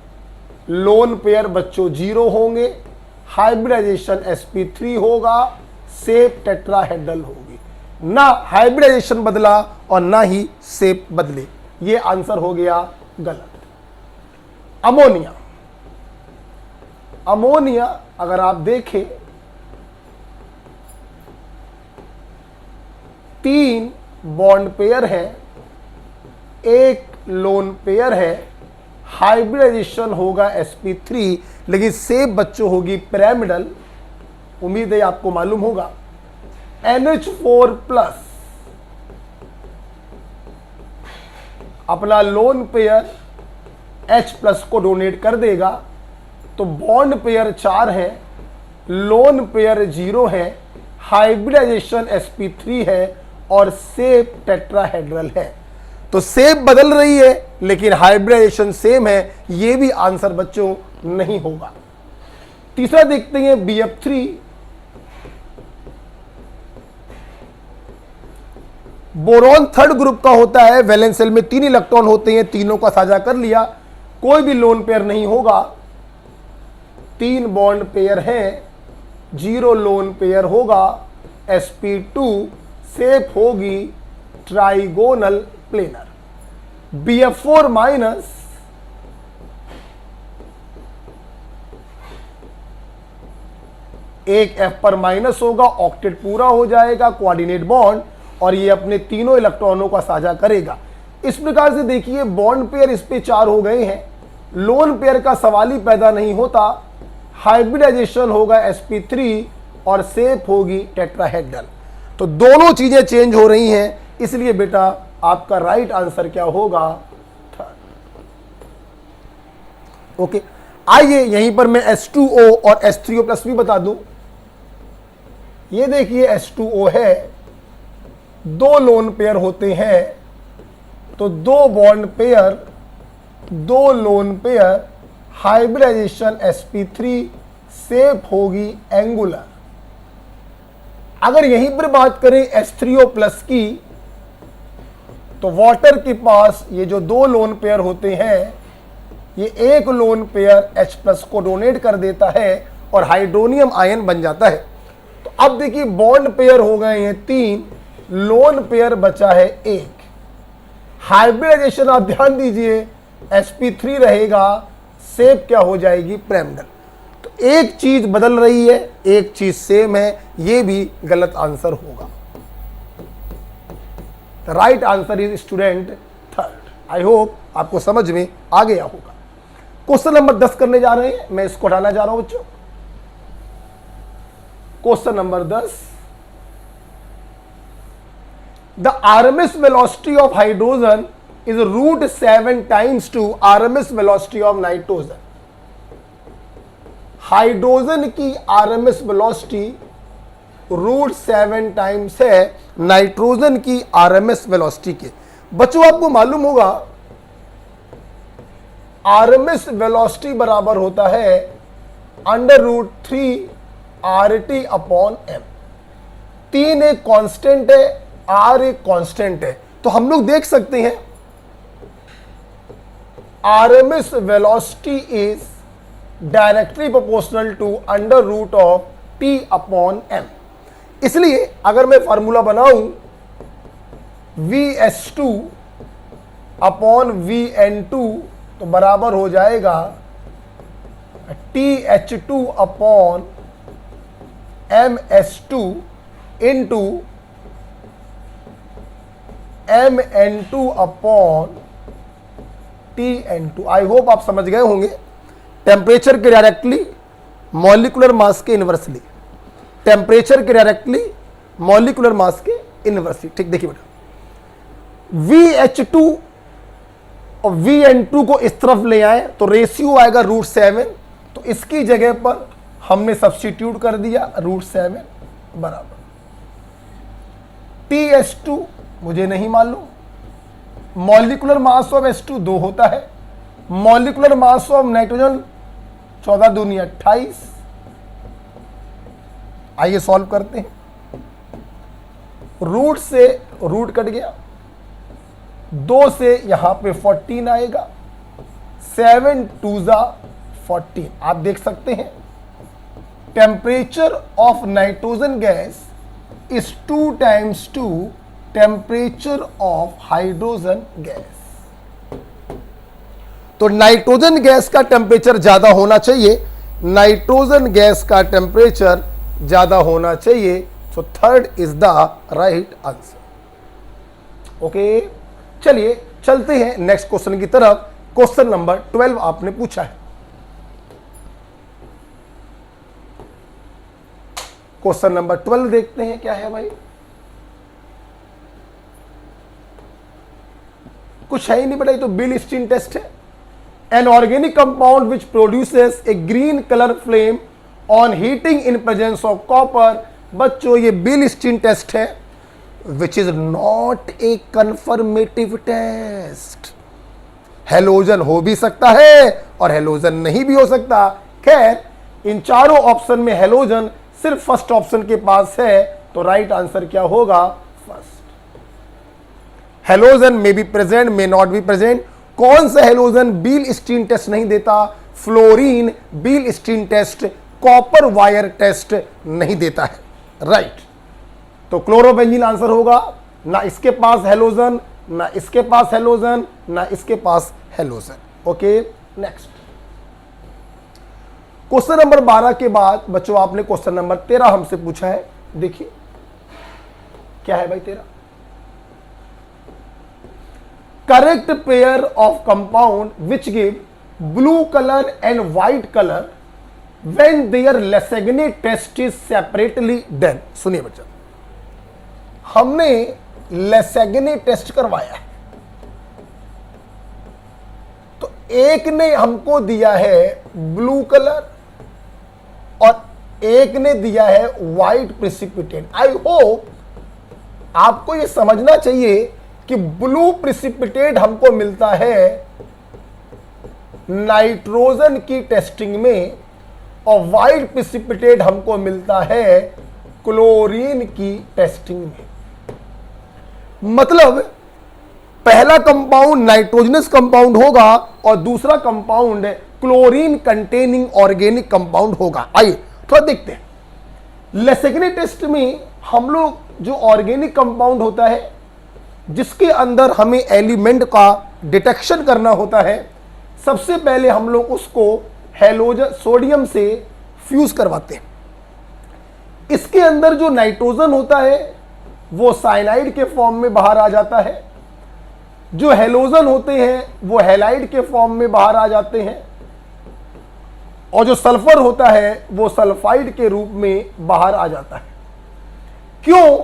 लोन पेयर बच्चों 0 होंगे, हाइब्रिडाइजेशन sp3 होगा, शेप टेट्राहेड्रल होगी। ना हाइब्रिडाइजेशन बदला और ना ही शेप बदले, ये आंसर हो गया गलत। अमोनिया, अमोनिया अगर आप देखें 3 बॉन्ड पेयर है, 1 लोन पेयर है, हाइब्रिडाइजेशन होगा sp3, लेकिन शेप बच्चों होगी पिरामिडल। उम्मीद है आपको मालूम होगा। NH4 प्लस अपना लोन पेयर H प्लस को डोनेट कर देगा, तो बॉन्ड पेयर 4 है, लोन पेयर 0 है, हाइब्रिडाइजेशन sp3 है और शेप टेट्राहेड्रल है। तो शेप बदल रही है लेकिन हाइब्रिडाइजेशन सेम है, ये भी आंसर बच्चों नहीं होगा। तीसरा देखते हैं BF3। बोरॉन थर्ड ग्रुप का होता है, वैलेंस शेल में 3 इलेक्ट्रॉन होते हैं, तीनों का साझा कर लिया, कोई भी लोन पेयर नहीं होगा, 3 बॉन्ड पेयर हैं, 0 लोन पेयर होगा, sp2 शेप होगी ट्राइगोनल प्लेनर। Bf4 माइनस एक F पर माइनस होगा, ऑक्टेट पूरा हो जाएगा, कोऑर्डिनेट बॉन्ड, और ये अपने तीनों इलेक्ट्रॉनों का साझा करेगा। इस प्रकार से देखिए बॉन्ड पेयर इस पे 4 हो गए हैं, लोन पेयर का सवाल ही पैदा नहीं होता, हाइब्रिडाइजेशन होगा sp3 और शेप होगी टेट्राहेड्रल। तो दोनों चीजें चेंज हो रही हैं, इसलिए बेटा आपका राइट आंसर क्या होगा? थर्ड। ओके, आइए यहीं पर मैं H2O और H3O प्लस भी बता दूं। ये देखिए H2O है, 2 लोन पेयर होते हैं, तो 2 bond pair, 2 lone pair, hybridisation sp3, shape होगी एंगुलर। अगर यहीं पर बात करें H3O प्लस की, तो वाटर के पास ये जो 2 लोन पेयर होते हैं, ये एक लोन पेयर H प्लस को डोनेट कर देता है और हाइड्रोनियम आयन बन जाता है। तो अब देखिए बॉन्ड पेयर हो गए हैं 3, लोन पेयर बचा है 1। हाइब्रिडाइजेशन आप ध्यान दीजिए, sp3 रहेगा, शेप क्या हो जाएगी? पिरामिडल। तो एक चीज बदल रही है, एक चीज सेम है, ये भी गलत आंसर होगा। Right answer is student third. I hope आपको समझ में आ गया होगा। क्वेश्चन नंबर 10 करने जा रहे हैं, मैं इसको हटाना जा रहा हूं बच्चों। Question number 10, the RMS velocity of hydrogen is √7 times two RMS velocity of nitrogen. Hydrogen की RMS वेलोसिटी √7 टाइम्स है नाइट्रोजन की RMS वेलोसिटी के। बच्चों आपको मालूम होगा RMS वेलोसिटी बराबर होता है √3 RT अपॉन m। 3 एक कांस्टेंट है, R एक कांस्टेंट है, तो हम लोग देख सकते हैं RMS velocity is directly proportional to √T upon m। इसलिए अगर मैं फॉर्मूला बनाऊं VS2 अपॉन VN2, तो बराबर हो जाएगा TH2 upon MS2 into MN2 upon TN2। I hope आप समझ गए होंगे। टेम्परेचर के डायरेक्टली, मॉलिक्यूलर मास के इनवर्सली, टेम्परेचर के डायरेक्टली, मॉलिक्यूलर मास के इनवर्सली। ठीक, देखिए बेटा, VH2 और VN2 को इस तरफ ले आए तो रेशियो आएगा √7, तो इसकी जगह पर हमने सब्स्टिट्यूट कर दिया √7 बराबर TH2, मुझे नहीं मालूम, मॉलिक्यूलर मास ऑफ H2 2 होता है, मॉलिक्यूलर मास ऑफ नाइट्रोजन 14 दूनी 28। आइए सॉल्व करते हैं। रूट से रूट कट गया, 2 से यहां पे 14 आएगा, 7 2 14। आप देख सकते हैं temperature of nitrogen gas is 2 times to temperature of hydrogen gas. तो नाइट्रोजन गैस का टेम्परेचर ज्यादा होना चाहिए, नाइट्रोजन गैस का टेम्परेचर ज्यादा होना चाहिए। सो third is the right answer. Okay, चलिए चलते हैं नेक्स्ट क्वेश्चन की तरफ। क्वेश्चन नंबर 12 आपने पूछा है। क्वेश्चन नंबर 12 देखते हैं क्या है भाई। कुछ है ही नहीं बेटा, ये तो बिल स्टीन टेस्ट है। An organic compound which produces a green colour flame on heating in presence of copper. बच्चों ये बिल स्टीन टेस्ट है, which is not a confirmative test. Halogen हो भी सकता है और हेलोजन नहीं भी हो सकता। खैर इन चारों ऑप्शन में हेलोजन सिर्फ फर्स्ट ऑप्शन के पास है, तो राइट आंसर क्या होगा? First. Halogen may be present, may not be present. कौन सा हेलोजन बील स्टीन टेस्ट नहीं देता? Fluorine Beilstein test, copper wire test नहीं देता है, राइट। तो क्लोरोबेंजीन आंसर होगा, ना इसके पास हेलोजन, ना इसके पास हेलोजन, ना इसके पास halogen. Okay, next question number 12 के बाद बच्चों आपने क्वेश्चन नंबर 13 हमसे पूछा है। देखिए क्या है भाई 13, correct pair of compound which give blue colour and white colour when their Lassaigne test is separately done. सुनिए बच्चा, हमने लेसेगने टेस्ट करवाया है, तो एक ने हमको दिया है ब्लू कलर और एक ने दिया है व्हाइट प्रिसिपिटेट। आई होप आपको यह समझना चाहिए कि ब्लू प्रिसिपिटेट हमको मिलता है नाइट्रोजन की टेस्टिंग में और व्हाइट प्रिसिपिटेट हमको मिलता है क्लोरीन की टेस्टिंग में। मतलब पहला कंपाउंड नाइट्रोजनस कंपाउंड होगा और दूसरा compound chlorine containing organic compound होगा। आइए थोड़ा देखते हैं। लेसेगने टेस्ट में हम लोग जो ऑर्गेनिक कंपाउंड होता है जिसके अंदर हमें एलिमेंट का डिटेक्शन करना होता है, सबसे पहले हम लोग उसको हेलोजन सोडियम से फ्यूज करवाते हैं। इसके अंदर जो नाइट्रोजन होता है वो साइनाइड के फॉर्म में बाहर आ जाता है, जो हेलोजन होते हैं वो हैलाइड के फॉर्म में बाहर आ जाते हैं, और जो सल्फर होता है वो सल्फाइड के रूप में बाहर आ जाता है। क्यों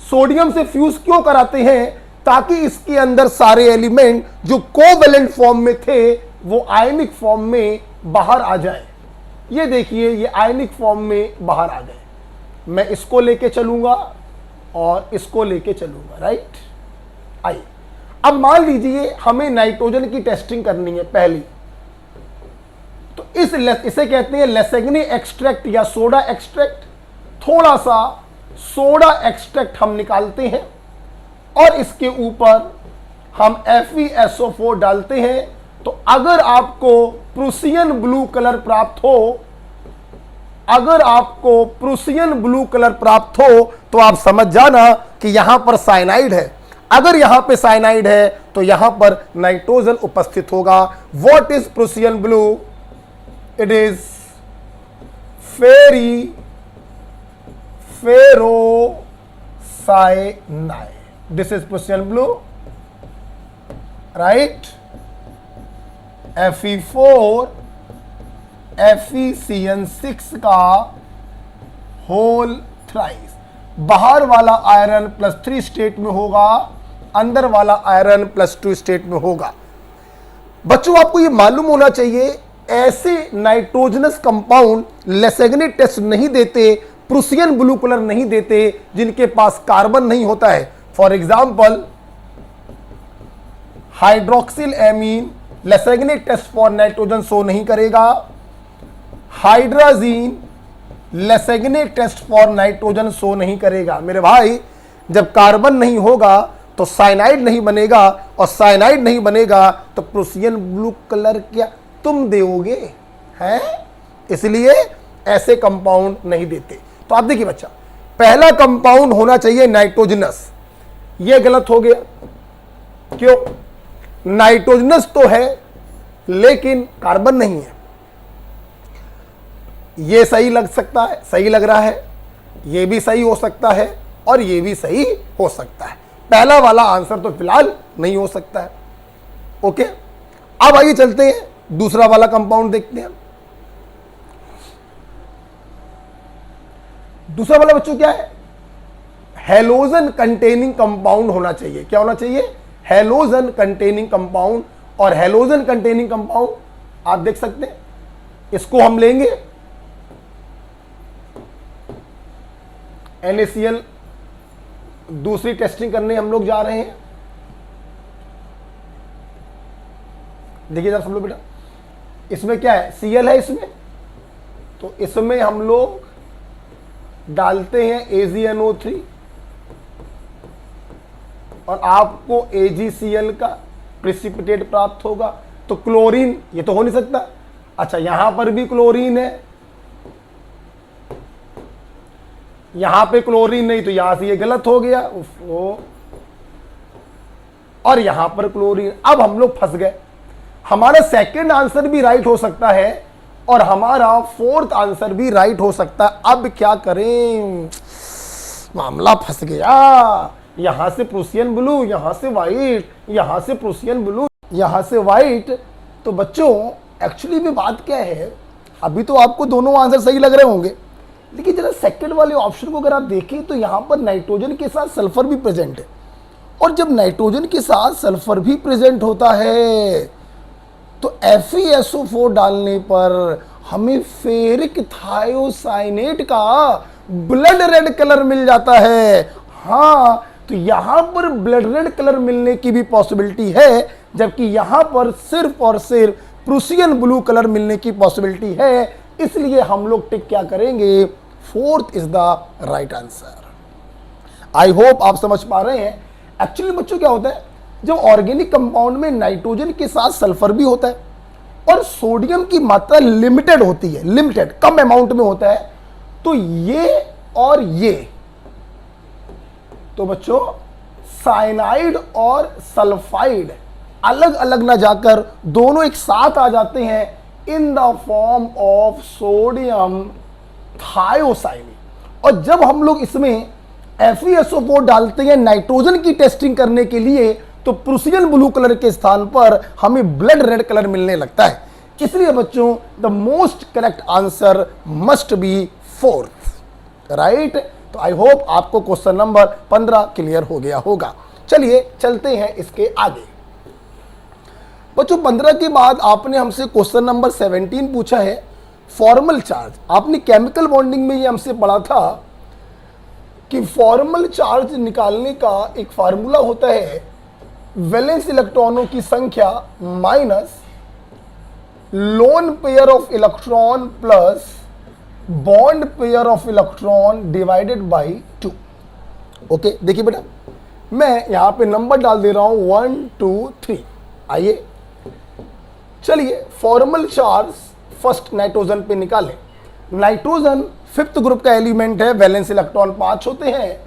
सोडियम से फ्यूज क्यों कराते हैं? ताकि इसके अंदर सारे एलिमेंट जो कोवैलेंट फॉर्म में थे वो आयनिक फॉर्म में बाहर आ जाए। ये देखिए ये आयनिक फॉर्म में बाहर आ गए। मैं इसको लेके चलूंगा और इसको लेके चलूंगा, राइट। आइए अब मान लीजिए हमें नाइट्रोजन की टेस्टिंग करनी है पहली, तो इसे कहते हैं लेसेगने एक्सट्रैक्ट या सोडा एक्सट्रैक्ट। थोड़ा सा सोडा एक्सट्रैक्ट हम निकालते हैं और इसके ऊपर हम FeSO4 डालते हैं। तो अगर आपको प्रूसियन ब्लू कलर प्राप्त हो, अगर आपको प्रूसियन ब्लू कलर प्राप्त हो तो आप समझ जाना कि यहां पर साइनाइड है। अगर यहां पे साइनाइड है तो यहां पर नाइट्रोजन उपस्थित होगा। What is Prussian blue? It is ferrocyanide. This is Prussian blue, right. Fe4 FeCN6 का होल थ्राइस। बाहर वाला आयरन +3 स्टेट में होगा, अंदर वाला आयरन +2 स्टेट में होगा। बच्चों आपको यह मालूम होना चाहिए ऐसे नाइट्रोजनस कंपाउंड लेसेगने टेस्ट नहीं देते, प्रूसियन ब्लू कलर नहीं देते जिनके पास कार्बन नहीं होता है। For example hydroxyl amine Lassaigne test for nitrogen show नहीं करेगा। Hydrazine Lassaigne test for nitrogen show नहीं करेगा। मेरे भाई जब कार्बन नहीं होगा तो साइनाइड नहीं बनेगा, और साइनाइड नहीं बनेगा तो प्रूसियन ब्लू कलर क्या तुम दोगे हैं? इसलिए ऐसे कंपाउंड नहीं देते। तो आप देखिए बच्चा, पहला कंपाउंड होना चाहिए नाइट्रोजनस। यह गलत हो गया। क्यों? नाइट्रोजनस तो है लेकिन कार्बन नहीं है। यह सही लग सकता है, सही लग रहा है, यह भी सही हो सकता है और यह भी सही हो सकता है। पहला वाला आंसर तो फिलहाल नहीं हो सकता है। ओके, अब आइए चलते हैं दूसरा वाला कंपाउंड देखते हैं। दूसरा वाला बच्चों क्या है? हेलोजन कंटेनिंग कंपाउंड होना चाहिए। क्या होना चाहिए? Halogen containing compound. और हेलोजन कंटेनिंग कंपाउंड आप देख सकते हैं, इसको हम लेंगे NaCl, दूसरी टेस्टिंग करने हम लोग जा रहे हैं। देखिए जरा सब लोग बेटा, इसमें क्या है? Cl है इसमें, तो इसमें हम लोग डालते हैं AgNO3 और आपको AgCl का प्रेसिपिटेट प्राप्त होगा। तो क्लोरीन ये तो हो नहीं सकता। अच्छा, यहां पर भी क्लोरीन है, यहां पे क्लोरीन नहीं, तो यहां से ये गलत हो गया। और यहां पर क्लोरीन। अब हम लोग फंस गए। हमारा सेकंड आंसर भी राइट हो सकता है और हमारा फोर्थ आंसर भी राइट हो सकता है। अब क्या करें, मामला फंस गया। यहां से प्रूसियन ब्लू, यहां से व्हाइट, यहां से प्रूसियन ब्लू, यहां से व्हाइट। तो बच्चों एक्चुअली में बात क्या है, अभी तो आपको दोनों आंसर सही लग रहे होंगे, लेकिन जरा सेकंड वाले ऑप्शन को अगर आप देखें तो यहां पर नाइट्रोजन के साथ सल्फर भी प्रेजेंट है। और जब नाइट्रोजन के साथ सल्फर भी प्रेजेंट होता है तो FeSO4 डालने पर हमें फेरिक थायोसाइनेट का ब्लड रेड कलर मिल जाता है। हाँ, तो यहां पर ब्लड रेड कलर मिलने की भी पॉसिबिलिटी है, जबकि यहां पर सिर्फ और सिर्फ प्रूसियन ब्लू कलर मिलने की पॉसिबिलिटी है। इसलिए हम लोग टिक क्या करेंगे, fourth is the right answer. I hope आप समझ पा रहे हैं। एक्चुअली बच्चों क्या होता है, जब ऑर्गेनिक कंपाउंड में नाइट्रोजन के साथ सल्फर भी होता है और सोडियम की मात्रा लिमिटेड होती है, लिमिटेड कम अमाउंट में होता है, तो ये और ये, तो बच्चों साइनाइड और सल्फाइड अलग अलग ना जाकर दोनों एक साथ आ जाते हैं in the form of sodium thiocyanate. और जब हम लोग इसमें FeSO4 डालते हैं नाइट्रोजन की टेस्टिंग करने के लिए, तो प्रूसियन ब्लू कलर के स्थान पर हमें ब्लड रेड कलर मिलने लगता है। इसलिए बच्चों the most correct answer must be fourth, right. तो आई होप आपको क्वेश्चन नंबर 15 क्लियर हो गया होगा। चलिए चलते हैं इसके आगे। बच्चों 15 के बाद आपने हमसे क्वेश्चन नंबर 17 पूछा है, फॉर्मल चार्ज। आपने केमिकल बॉन्डिंग में ये हमसे पढ़ा था कि फॉर्मल चार्ज निकालने का एक फार्मूला होता है, वैलेंस इलेक्ट्रॉनों की संख्या minus lone pair of electron plus bond pair of electron divided by 2। Okay, देखिए बेटा, मैं यहां पे नंबर डाल दे रहा हूं 1 2 3। आइए चलिए फॉर्मल चार्ज फर्स्ट नाइट्रोजन पे निकालें। नाइट्रोजन फिफ्थ ग्रुप का एलिमेंट है, वैलेंस इलेक्ट्रॉन 5 होते हैं,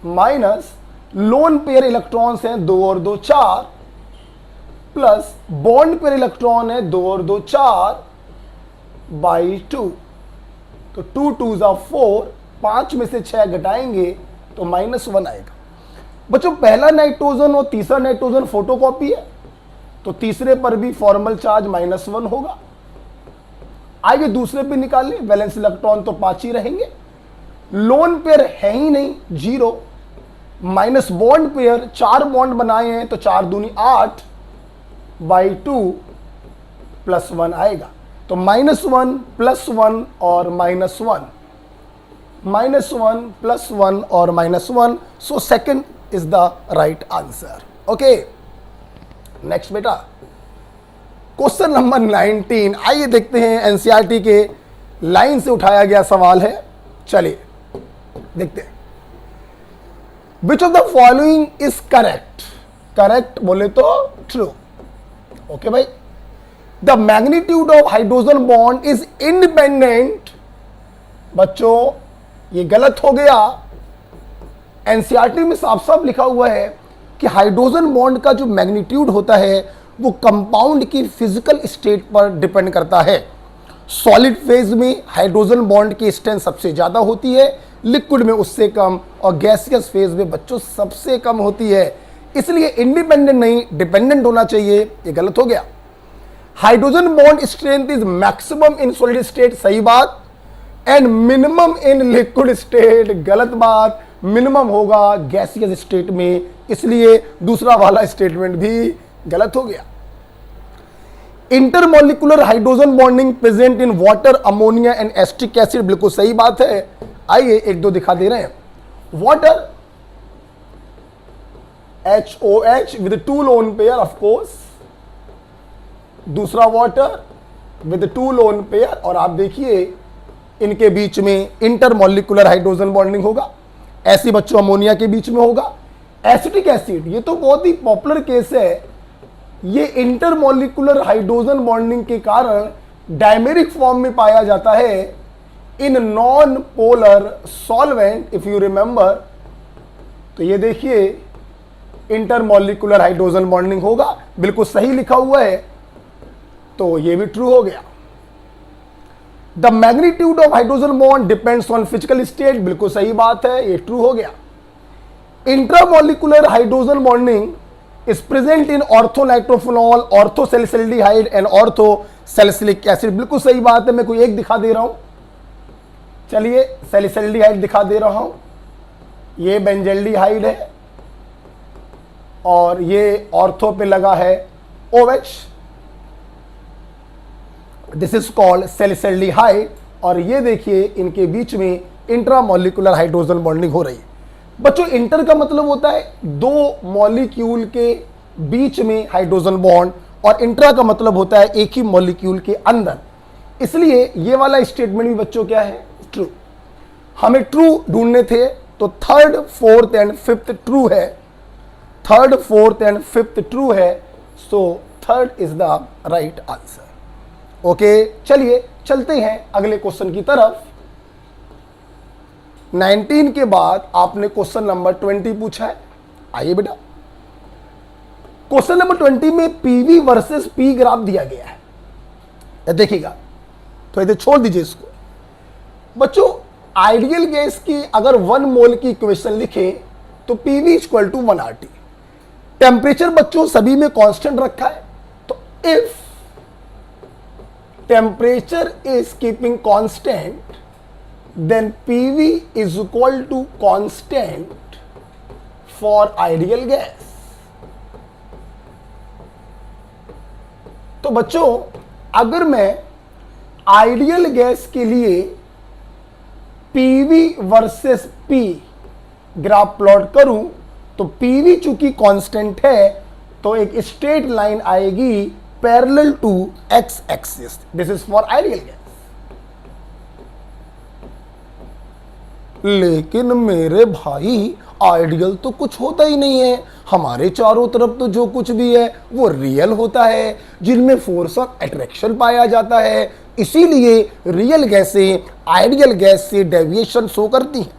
माइनस लोन पेयर इलेक्ट्रॉन्स हैं 2 और 2 4, प्लस बॉन्ड पेयर इलेक्ट्रॉन है 2 और 2 4 बाई 2। तो 2 2 4, 5 में से 6 घटाएंगे तो -1 आएगा। बच्चों पहला नाइट्रोजन और तीसरा नाइट्रोजन फोटोकॉपी है, तो तीसरे पर भी फॉर्मल चार्ज -1 होगा। आइए दूसरे पे निकाल लें, वैलेंस इलेक्ट्रॉन तो 5 ही रहेंगे, लोन पेयर है ही नहीं 0, माइनस बॉन्ड पेयर 4 बॉन्ड बनाए हैं तो 4 दूनी 8 बाई 2 प्लस 1 आएगा। तो -1 प्लस 1 और -1, -1 प्लस 1 और -1, so second is the right answer. Okay, next बेटा क्वेश्चन नंबर 19। आइए देखते हैं, एनसीईआरटी के लाइन से उठाया गया सवाल है। चलिए देखते हैं, which of the following is correct. Correct बोले तो ट्रू। ओके भाई, the magnitude of hydrogen bond is independent. बच्चों ये गलत हो गया। एनसीईआरटी में साफ साफ लिखा हुआ है कि हाइड्रोजन बॉन्ड का जो मैग्नीट्यूड होता है वो कंपाउंड की फिजिकल स्टेट पर डिपेंड करता है। सॉलिड फेज में हाइड्रोजन बॉन्ड की स्ट्रेंथ सबसे ज्यादा होती है, लिक्विड में उससे कम, और गैसियस फेज में बच्चों सबसे कम होती है। इसलिए इंडिपेंडेंट नहीं डिपेंडेंट होना चाहिए, ये गलत हो गया। Hydrogen bond strength is maximum in solid state, सही बात, and minimum in liquid state, गलत बात। मिनिमम होगा गैसियस स्टेट में, इसलिए दूसरा वाला स्टेटमेंट भी गलत हो गया। Intermolecular hydrogen bonding present in water, ammonia and acetic acid, बिल्कुल सही बात है। आइए एक दो दिखा दे रहे हैं। Water HOH with 2 lone pair, of course, दूसरा वाटर विद 2 लोन पेयर, और आप देखिए इनके बीच में इंटरमोलिकुलर हाइड्रोजन बॉन्डिंग होगा। ऐसी बच्चों अमोनिया के बीच में होगा, एसिटिक एसिड, ये तो बहुत ही पॉपुलर केस है। ये इंटरमॉलिक्यूलर हाइड्रोजन बॉन्डिंग के कारण डायमेरिक फॉर्म में पाया जाता है in non polar solvent, if you remember. तो ये देखिए इंटरमॉलिक्यूलर हाइड्रोजन बॉन्डिंग होगा, बिल्कुल सही लिखा हुआ है, तो ये भी ट्रू हो गया। The magnitude of hydrogen bond depends on physical state, बिल्कुल सही बात है, ये ट्रू हो गया। Intramolecular hydrogen bonding is present in orthonitrophenol, orthosalicylaldehyde and orthosalicylic acid, बिल्कुल सही बात है। मैं कोई एक दिखा दे रहा हूं, चलिए सैलिसिलडेहाइड दिखा दे रहा हूं, ये बेंजल्डिहाइड है और ये ऑर्थो पे लगा है OH, दिस इज कॉल्ड सैलिसिलडेहाइड। और ये देखिए इनके बीच में इंट्रामॉलिक्यूलर हाइड्रोजन बॉन्डिंग हो रही है। बच्चों इंटर का मतलब होता है दो मॉलिक्यूल के बीच में हाइड्रोजन बॉन्ड, और इंट्रा का मतलब होता है एक ही मॉलिक्यूल के अंदर। इसलिए ये वाला स्टेटमेंट भी बच्चों क्या है, ट्रू। हमें ट्रू ढूंढने थे, तो third fourth and fifth true है, third fourth and fifth true है, so third is the right answer. Okay, चलिए चलते हैं अगले क्वेश्चन की तरफ। 19 के बाद आपने क्वेश्चन नंबर 20 पूछा है। आइए बेटा, क्वेश्चन नंबर 20 में पीवी वर्सेस पी ग्राफ दिया गया है, देखिएगा, तो इधर छोड़ दीजिए इसको। बच्चों आइडियल गैस की अगर 1 मोल की इक्वेशन लिखे तो PV equal to 1 RT। Temperature बच्चों सभी में कांस्टेंट रखा है, तो if temperature is keeping constant then PV is equal to constant for ideal gas। तो बच्चों अगर मैं आइडियल गैस के लिए PV versus P graph plot करूं, तो PV चूंकि कांस्टेंट है तो एक स्ट्रेट लाइन आएगी parallel to x axis, this is for ideal gas. लेकिन मेरे भाई आइडियल तो कुछ होता ही नहीं है, हमारे चारों तरफ तो जो कुछ भी है वो रियल होता है, जिनमें फोर्स ऑफ अट्रैक्शन पाया जाता है। इसीलिए रियल गैसें आइडियल गैस से डेविएशन शो करती हैं।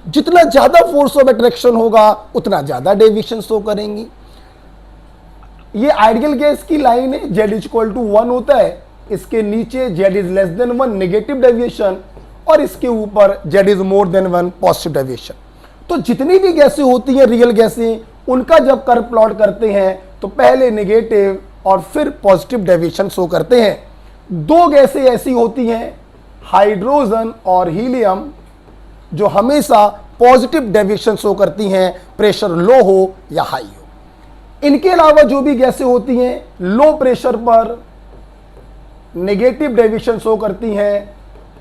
जितना ज्यादा फोर्स ऑफ अट्रैक्शन होगा उतना ज्यादा डेविएशन शो करेंगी। ये आइडियल गैस की लाइन है, Z इक्वल टू 1 होता है, इसके नीचे Z is less than 1 negative deviation, और इसके ऊपर Z is more then 1 positive deviation. तो जितनी भी गैसें होती हैं रियल गैसें, उनका जब कर्व प्लॉट करते हैं तो पहले नेगेटिव और फिर पॉजिटिव डेविएशन शो करते हैं। दो गैसें ऐसी होती हैं हाइड्रोजन और हीलियम, जो हमेशा पॉजिटिव डेविएशन शो करती हैं, प्रेशर लो हो या हाई हो। इनके अलावा जो भी गैसें होती हैं लो प्रेशर पर नेगेटिव डेविएशन शो करती हैं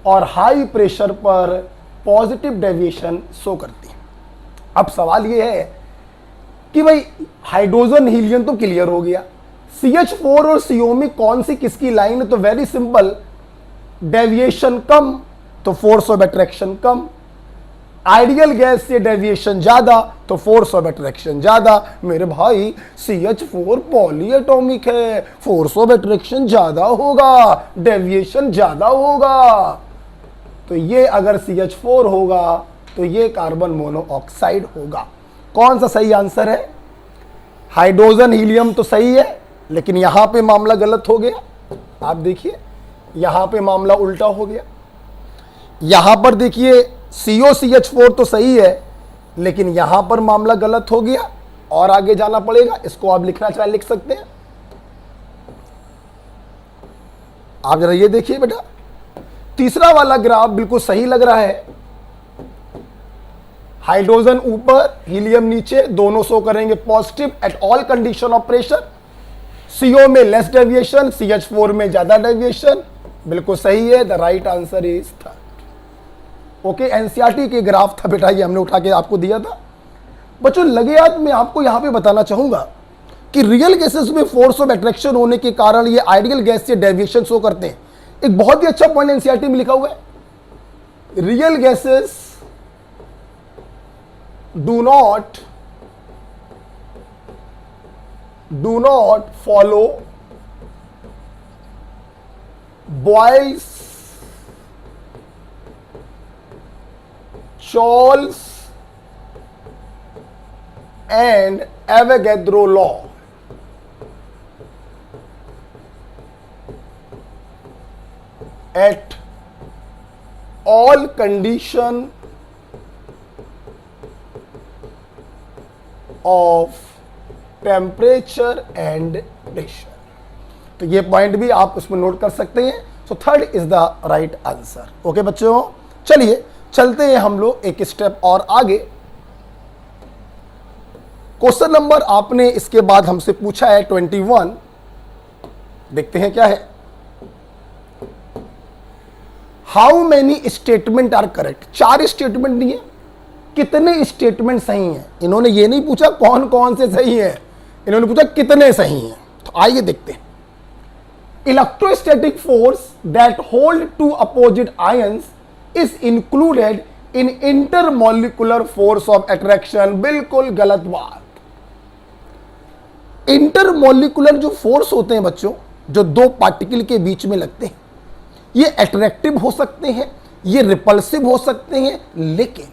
और हाई प्रेशर पर पॉजिटिव डेविएशन शो करती है। अब सवाल यह है कि भाई हाइड्रोजन हीलियम तो क्लियर हो गया, CH4 और CO में कौन सी किसकी लाइन है, तो वेरी सिंपल, डेविएशन कम तो force of attraction come, ideal gas से डेविएशन ज्यादा तो फोर्स ऑफ अट्रैक्शन ज्यादा। मेरे भाई CH4 पॉलीएटॉमिक है, फोर्स ऑफ अट्रैक्शन ज्यादा होगा, डेविएशन ज्यादा होगा। तो ये अगर CH4 होगा तो ये कार्बन मोनोऑक्साइड होगा। कौन सा सही आंसर है? हाइड्रोजन हीलियम तो सही है, लेकिन यहां पे मामला गलत हो गया। आप देखिए यहां पे मामला उल्टा हो गया। यहां पर देखिए COCH4 तो सही है, लेकिन यहां पर मामला गलत हो गया और आगे जाना पड़ेगा। इसको आप लिखना चाहे लिख सकते हैं। आप जरा ये देखिए बेटा, तीसरा वाला ग्राफ बिल्कुल सही लग रहा है। हाइड्रोजन ऊपर हीलियम नीचे, दोनों शो करेंगे positive at all condition of pressure. CO में लेस डेविएशन, CH4 में ज्यादा डेविएशन, बिल्कुल सही है। The right answer is third. Okay, NCERT के ग्राफ था बेटा, ये हमने उठा के आपको दिया था। बच्चों लगे याद, मैं आपको यहां पे बताना चाहूंगा कि रियल गैसेस में फोर्स ऑफ अट्रैक्शन होने के कारण ये आइडियल गैस से डेविएशन शो करते हैं। एक बहुत ही अच्छा पॉइंट NCERT में लिखा हुआ है, real gases do not do not follow Boyle's, Charles and Avogadro law. At all condition of temperature and pressure. तो ये पॉइंट भी आप उसमें नोट कर सकते हैं। सो third is the right answer. Okay बच्चों, चलिए चलते हैं हम लोग एक स्टेप और आगे। क्वेश्चन नंबर आपने इसके बाद हमसे पूछा है 21। देखते हैं क्या है। How many statement are correct. 4 statement दिए, कितने स्टेटमेंट सही हैं। इन्होंने ये नहीं पूछा कौन कौन से सही है, इन्होंने पूछा कितने सही हैं। तो आइए देखते हैं। Electrostatic force that hold two opposite ions is included in intermolecular force of attraction. बिल्कुल गलत बात। इंटरमॉलिक्यूलर जो फोर्स होते हैं बच्चों, जो 2 पार्टिकल के बीच में लगते हैं, ये अट्रैक्टिव हो सकते हैं, ये रिपल्सिव हो सकते हैं, लेकिन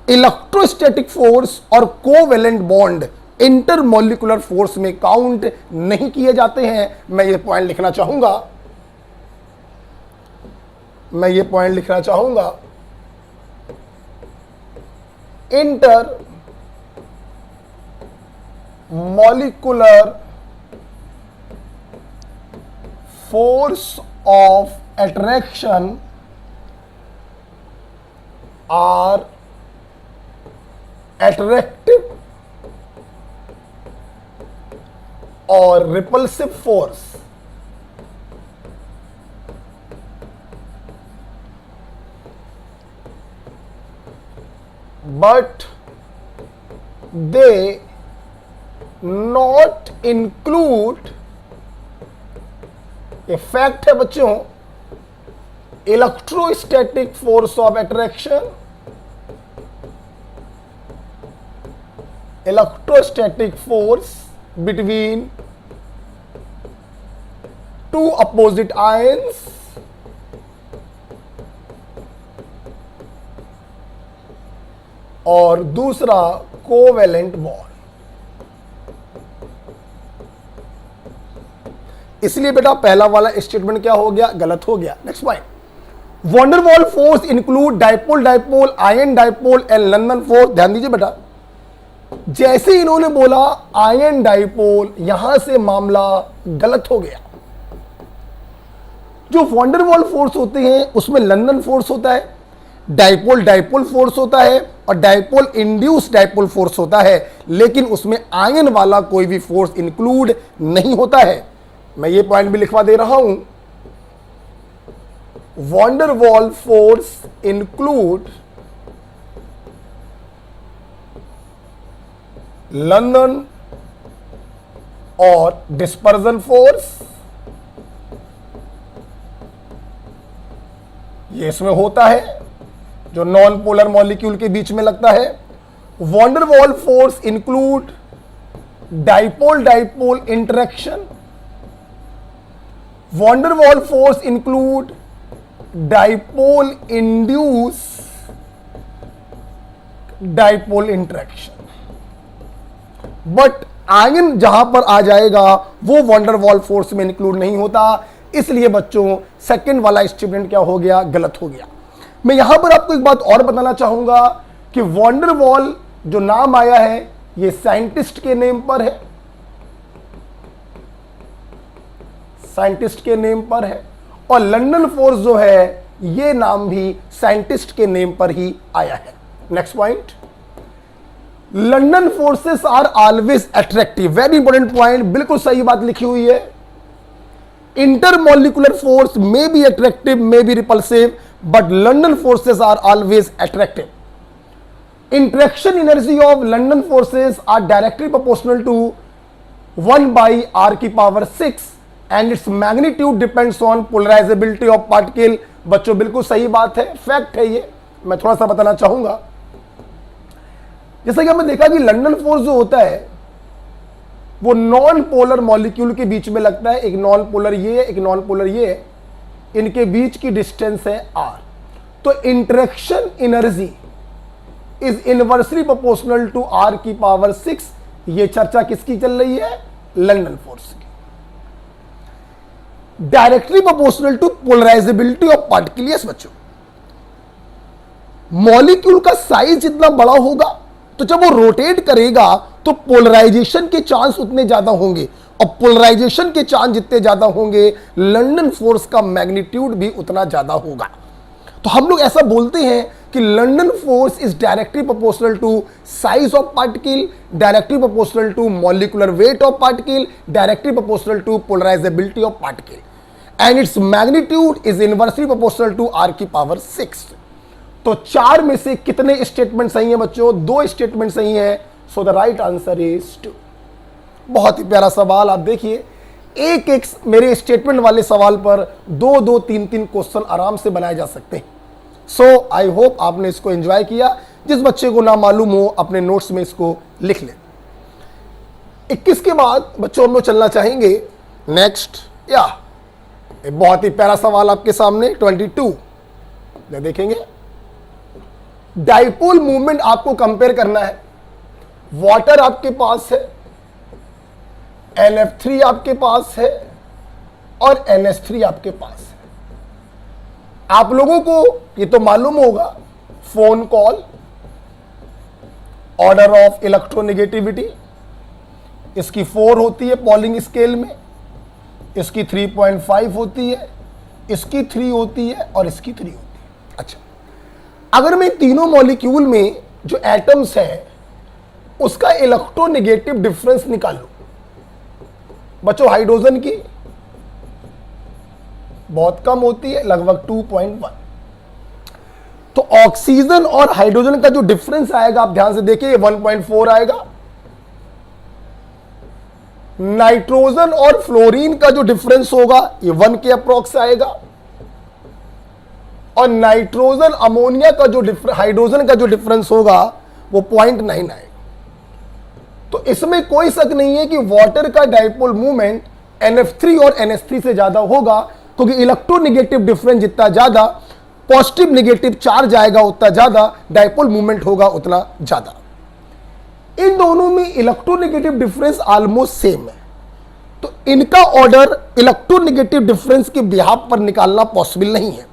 इलेक्ट्रोस्टैटिक फोर्स और कोवेलेंट बॉन्ड इंटरमॉलिक्यूलर फोर्स में काउंट नहीं किए जाते हैं। मैं ये पॉइंट लिखना चाहूंगा, intermolecular force of attraction are attractive or repulsive force, but they not include, ये फैक्ट है बच्चों, electrostatic force of attraction, electrostatic force between 2 opposite ions और दूसरा कोवेलेंट बॉन्ड। इसलिए बेटा पहला वाला स्टेटमेंट क्या हो गया, गलत हो गया। Next point, van der Waals force include dipole dipole, ion dipole and London force. ध्यान दीजिए बेटा, जैसे इन्होंने बोला आयन डाइपोल, यहां से मामला गलत हो गया। जो वॉन डेर वाल फोर्स होते हैं उसमें लंदन फोर्स होता है, डाइपोल डाइपोल फोर्स होता है और डाइपोल इंड्यूस डाइपोल फोर्स होता है, लेकिन उसमें आयन वाला कोई भी फोर्स इंक्लूड नहीं होता है। मैं ये पॉइंट भी लिखवा दे रहा हूं, van der Waals force include London और डिस्पर्जन फोर्स, ये इसमें होता है जो नॉन पोलर मॉलिक्यूल के बीच में लगता है। Van der Waals force include dipole dipole interaction, van der Waals force include dipole induced dipole interaction, but ion जहां पर आ जाएगा वो वॉन डेर वाल फोर्स में इंक्लूड नहीं होता। इसलिए बच्चों सेकंड वाला स्टेटमेंट क्या हो गया, गलत हो गया। मैं यहां पर आपको एक बात और बताना चाहूंगा कि वॉन डेर वाल जो नाम आया है ये साइंटिस्ट के नेम पर है, साइंटिस्ट के नेम पर है, और लंदन फोर्स जो है ये नाम भी साइंटिस्ट के नेम पर ही आया है। Next point, London forces are always attractive. Very important point, बिल्कुल सही बात लिखी हुई है। Intermolecular force may be attractive, may be repulsive, but London forces are always attractive. Interaction energy of London forces are directly proportional to 1/r⁶ and its magnitude depends on polarisability of particle. बच्चों बिल्कुल सही बात है, fact है ये। मैं थोड़ा सा बताना चाहूंगा, जैसा कि हमने देखा कि लंदन फोर्स जो होता है वो नॉन पोलर मॉलिक्यूल के बीच में लगता है। एक नॉन पोलर ये है, एक नॉन पोलर ये है, इनके बीच की डिस्टेंस है r। तो interaction energy is inversely proportional to r की पावर 6। ये चर्चा किसकी चल रही है? लंदन फोर्स की। Directly proportional to polarizability of particle. Yes बच्चों, मॉलिक्यूल का साइज जितना बड़ा होगा तो जब वो रोटेट करेगा तो पोलराइजेशन के चांस उतने ज्यादा होंगे, और पोलराइजेशन के चांस जितने ज्यादा होंगे लंदन फोर्स का मैग्नीट्यूड भी उतना ज्यादा होगा। तो हम लोग ऐसा बोलते हैं कि London force is directly proportional to size of particle, directly proportional to molecular weight of particle, directly proportional to polarizability of particle, and its magnitude is inversely proportional to r की पावर 6। तो 4 में से कितने statement सही हैं बच्चों? 2 statement सही हैं। सो द राइट आंसर इज 2। बहुत ही प्यारा सवाल। आप देखिए, एक एक मेरे स्टेटमेंट वाले सवाल पर 2-2, 3-3 क्वेश्चन आराम से बनाए जा सकते हैं। सो आई होप आपने इसको एंजॉय किया। जिस बच्चे को ना मालूम हो अपने नोट्स में इसको लिख ले। 21 के बाद बच्चों हम लोग चलना चाहेंगे नेक्स्ट। या एक बहुत ही प्यारा सवाल आपके सामने 22 देखेंगे। डाइपोल मूवमेंट आपको कंपेयर करना है। वाटर आपके पास है, NF3 आपके पास है और NH3 आपके पास है। आप लोगों को ये तो मालूम होगा, phone call, order of electronegativity, इसकी 4 होती है पॉलिंग स्केल में, इसकी 3.5 होती है, इसकी 3 होती है और इसकी 3 होती है। अच्छा, अगर मैं तीनों मॉलिक्यूल में जो एटम्स हैं उसका इलेक्ट्रोनेगेटिव डिफरेंस निकालूं बच्चों, हाइड्रोजन की बहुत कम होती है, लगभग 2.1। तो ऑक्सीजन और हाइड्रोजन का जो डिफरेंस आएगा आप ध्यान से देखिए, 1.4 आएगा। नाइट्रोजन और फ्लोरीन का जो डिफरेंस होगा ये 1 के अप्रॉक्स आएगा। और नाइट्रोजन अमोनिया का जो हाइड्रोजन का जो डिफरेंस होगा वो 0.9 आएगा। तो इसमें कोई शक नहीं है कि वाटर का डाइपोल मूवमेंट NF3 और NH3 से ज्यादा होगा, क्योंकि इलेक्ट्रोनेगेटिव डिफरेंस जितना ज्यादा, पॉजिटिव नेगेटिव चार्ज आएगा उतना ज्यादा, डाइपोल मूवमेंट होगा उतना ज्यादा। इन दोनों में इलेक्ट्रोनेगेटिव डिफरेंस ऑलमोस्ट सेम है, तो इनका ऑर्डर इलेक्ट्रोनेगेटिव डिफरेंस के बिहाफ पर निकालना पॉसिबल नहीं है।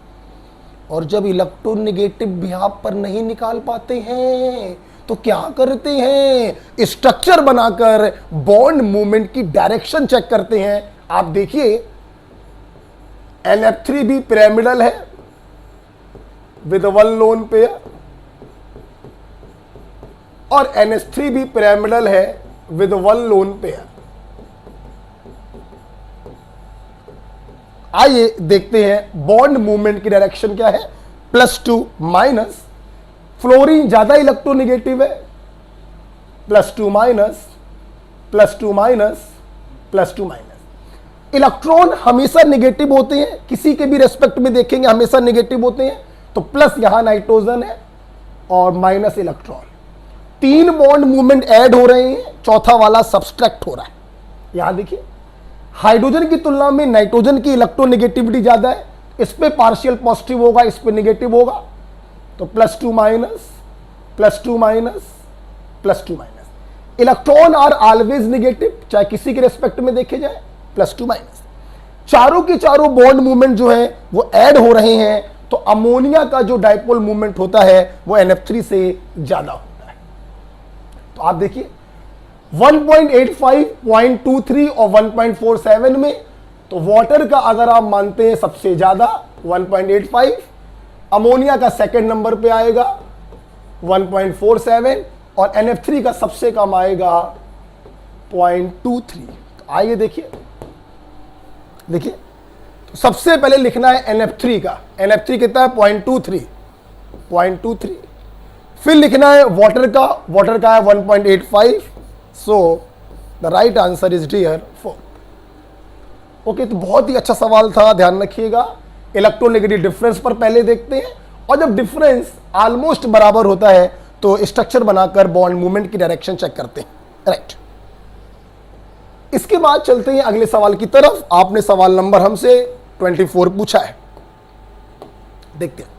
और जब इलेक्ट्रोनेगेटिव बिहाफ पर नहीं निकाल पाते हैं तो क्या करते हैं? स्ट्रक्चर बनाकर बॉन्ड मूवमेंट की डायरेक्शन चेक करते हैं। आप देखिए, NF3 भी पिरामिडल है विद 1 लोन पेयर, और NH3 भी पिरामिडल है विद 1 लोन पेयर। आइए देखते हैं बॉन्ड मूवमेंट की डायरेक्शन क्या है। +2 माइनस, फ्लोरीन ज्यादा इलेक्ट्रोनेगेटिव है, +2 माइनस, +2 माइनस, +2 माइनस। इलेक्ट्रॉन हमेशा नेगेटिव होते हैं, किसी के भी रेस्पेक्ट में देखेंगे हमेशा नेगेटिव होते हैं। तो प्लस यहां नाइट्रोजन है और minus electron. 3 bond movement add हो रहे हैं, चौथा वाला सब्सट्रैक्ट हो रहा है। यहां देखिए, हाइड्रोजन की तुलना में नाइट्रोजन की इलेक्ट्रोनेगेटिविटी ज्यादा है, इस पे पार्शियल पॉजिटिव होगा, इस पे नेगेटिव होगा। तो +2 minus, +2 minus, +2 minus. Electron are always negative, चाहे किसी के रेस्पेक्ट में देखे जाए, +2 माइनस। चारों के चारों बॉन्ड मूवमेंट जो है वो ऐड हो रहे हैं, तो अमोनिया का जो डाइपोल मूवमेंट होता है वो NF3 से ज्यादा होता है। तो आप देखिए 1.85, 0.23 और 1.47 में, तो वाटर का अगर आप मानते हैं सबसे ज्यादा 1.85, अमोनिया का सेकंड नंबर पे आएगा 1.47 और NF3 का सबसे कम आएगा 0.23। तो आइए देखिए, तो सबसे पहले लिखना है NF3 का। NF3 कितना है? 0.23। फिर लिखना है वाटर का है 1.85। So the right answer is dear 4। Okay, तो बहुत ही अच्छा सवाल था, ध्यान रखिएगा। इलेक्ट्रोनेगेटिव डिफरेंस पर पहले देखते हैं, और जब डिफरेंस ऑलमोस्ट बराबर होता है तो स्ट्रक्चर बनाकर बॉन्ड मूवमेंट की डायरेक्शन चेक करते हैं। राइट। इसके बाद चलते हैं अगले सवाल की तरफ। आपने सवाल नंबर हमसे 24 पूछा है, देखते हैं।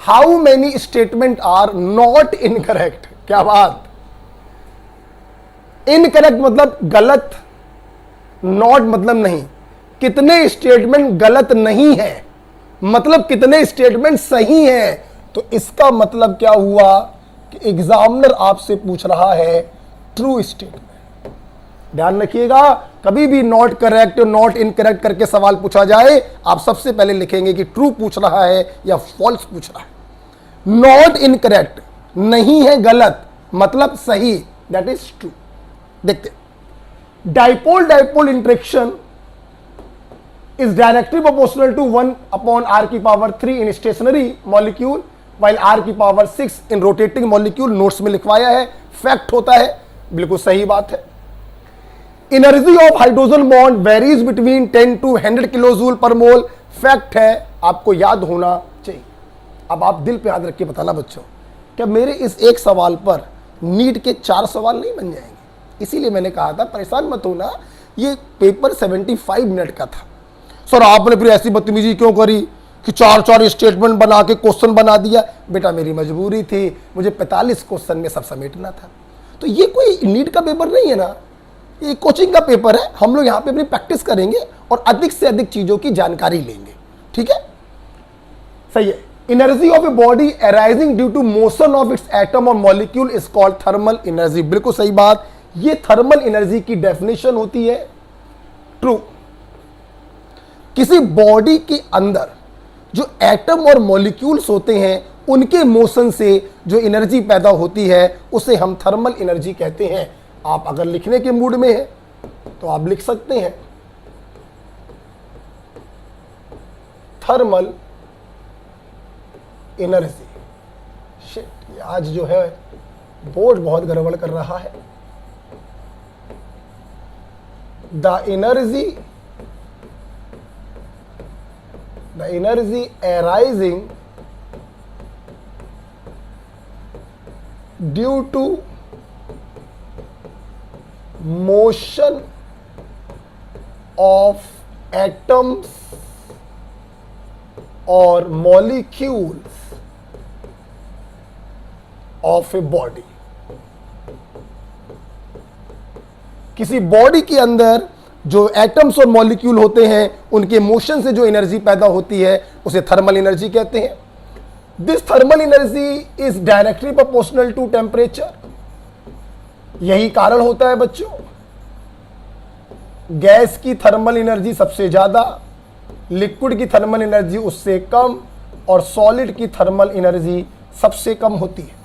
How many statement are not incorrect? क्या बात, इनकरेक्ट मतलब गलत, नॉट मतलब नहीं। कितने स्टेटमेंट गलत नहीं है, मतलब कितने स्टेटमेंट सही हैं। तो इसका मतलब क्या हुआ कि एग्जामिनर आपसे पूछ रहा है ट्रू स्टेटमेंट। ध्यान रखिएगा, कभी भी नॉट करेक्ट नॉट इनकरेक्ट करके सवाल पूछा जाए, आप सबसे पहले लिखेंगे कि ट्रू पूछ रहा है या फॉल्स पूछ रहा है। नॉट इनकरेक्ट नहीं है गलत, मतलब सही, दैट इज ट्रू। देखते, dipole dipole interaction is directly proportional to 1 upon r की power 3 in stationary molecule while r की power 6 in rotating molecule। Notes में लिखवाया है, फैक्ट होता है, बिल्कुल सही बात है। Energy of hydrogen bond varies between 10 to 100 kilojoule पर मोल, फैक्ट है, आपको याद होना चाहिए। अब आप दिल पे याद रख के बताना बच्चों, क्या मेरे इस एक सवाल पर नीट के 4 सवाल नहीं बन जाएंगे? इसीलिए मैंने कहा था परेशान मत होना, ये पेपर 75 मिनट का था। सर आपने फिर ऐसी बदतमीजी क्यों करी कि 4 स्टेटमेंट बना के क्वेश्चन बना दिया? बेटा मेरी मजबूरी थी, मुझे 45 क्वेश्चन में सब समेटना था। तो ये कोई नीट का पेपर नहीं है ना, ये कोचिंग का पेपर है। हम लोग यहाँ पे अपनी प्रैक्टिस करेंगे और अधिक से अधिक चीजों की जानकारी लेंगे, ठीक है? सही है। Energy of a body arising due to motion of its atom और molecule is called thermal energy. बिल्कुल सही बात, ये थर्मल एनर्जी की डेफिनेशन होती है, ट्रू। किसी बॉडी के अंदर जो एटम और मॉलिक्यूल्स होते हैं उनके मोशन से जो एनर्जी पैदा होती है उसे हम थर्मल एनर्जी कहते हैं। आप अगर लिखने के मूड में हैं तो आप लिख सकते हैं थर्मल एनर्जी। शिट, ये आज जो है बोर्ड बहुत गड़बड़ कर रहा है। The energy arising due to motion of atoms or molecules of a body। किसी बॉडी के अंदर जो एटम्स और मॉलिक्यूल होते हैं उनके मोशन से जो एनर्जी पैदा होती है उसे थर्मल एनर्जी कहते हैं। This thermal energy is directly proportional to temperature. यही कारण होता है बच्चों, गैस की थर्मल एनर्जी सबसे ज्यादा, लिक्विड की थर्मल एनर्जी उससे कम और सॉलिड की थर्मल एनर्जी सबसे कम होती है।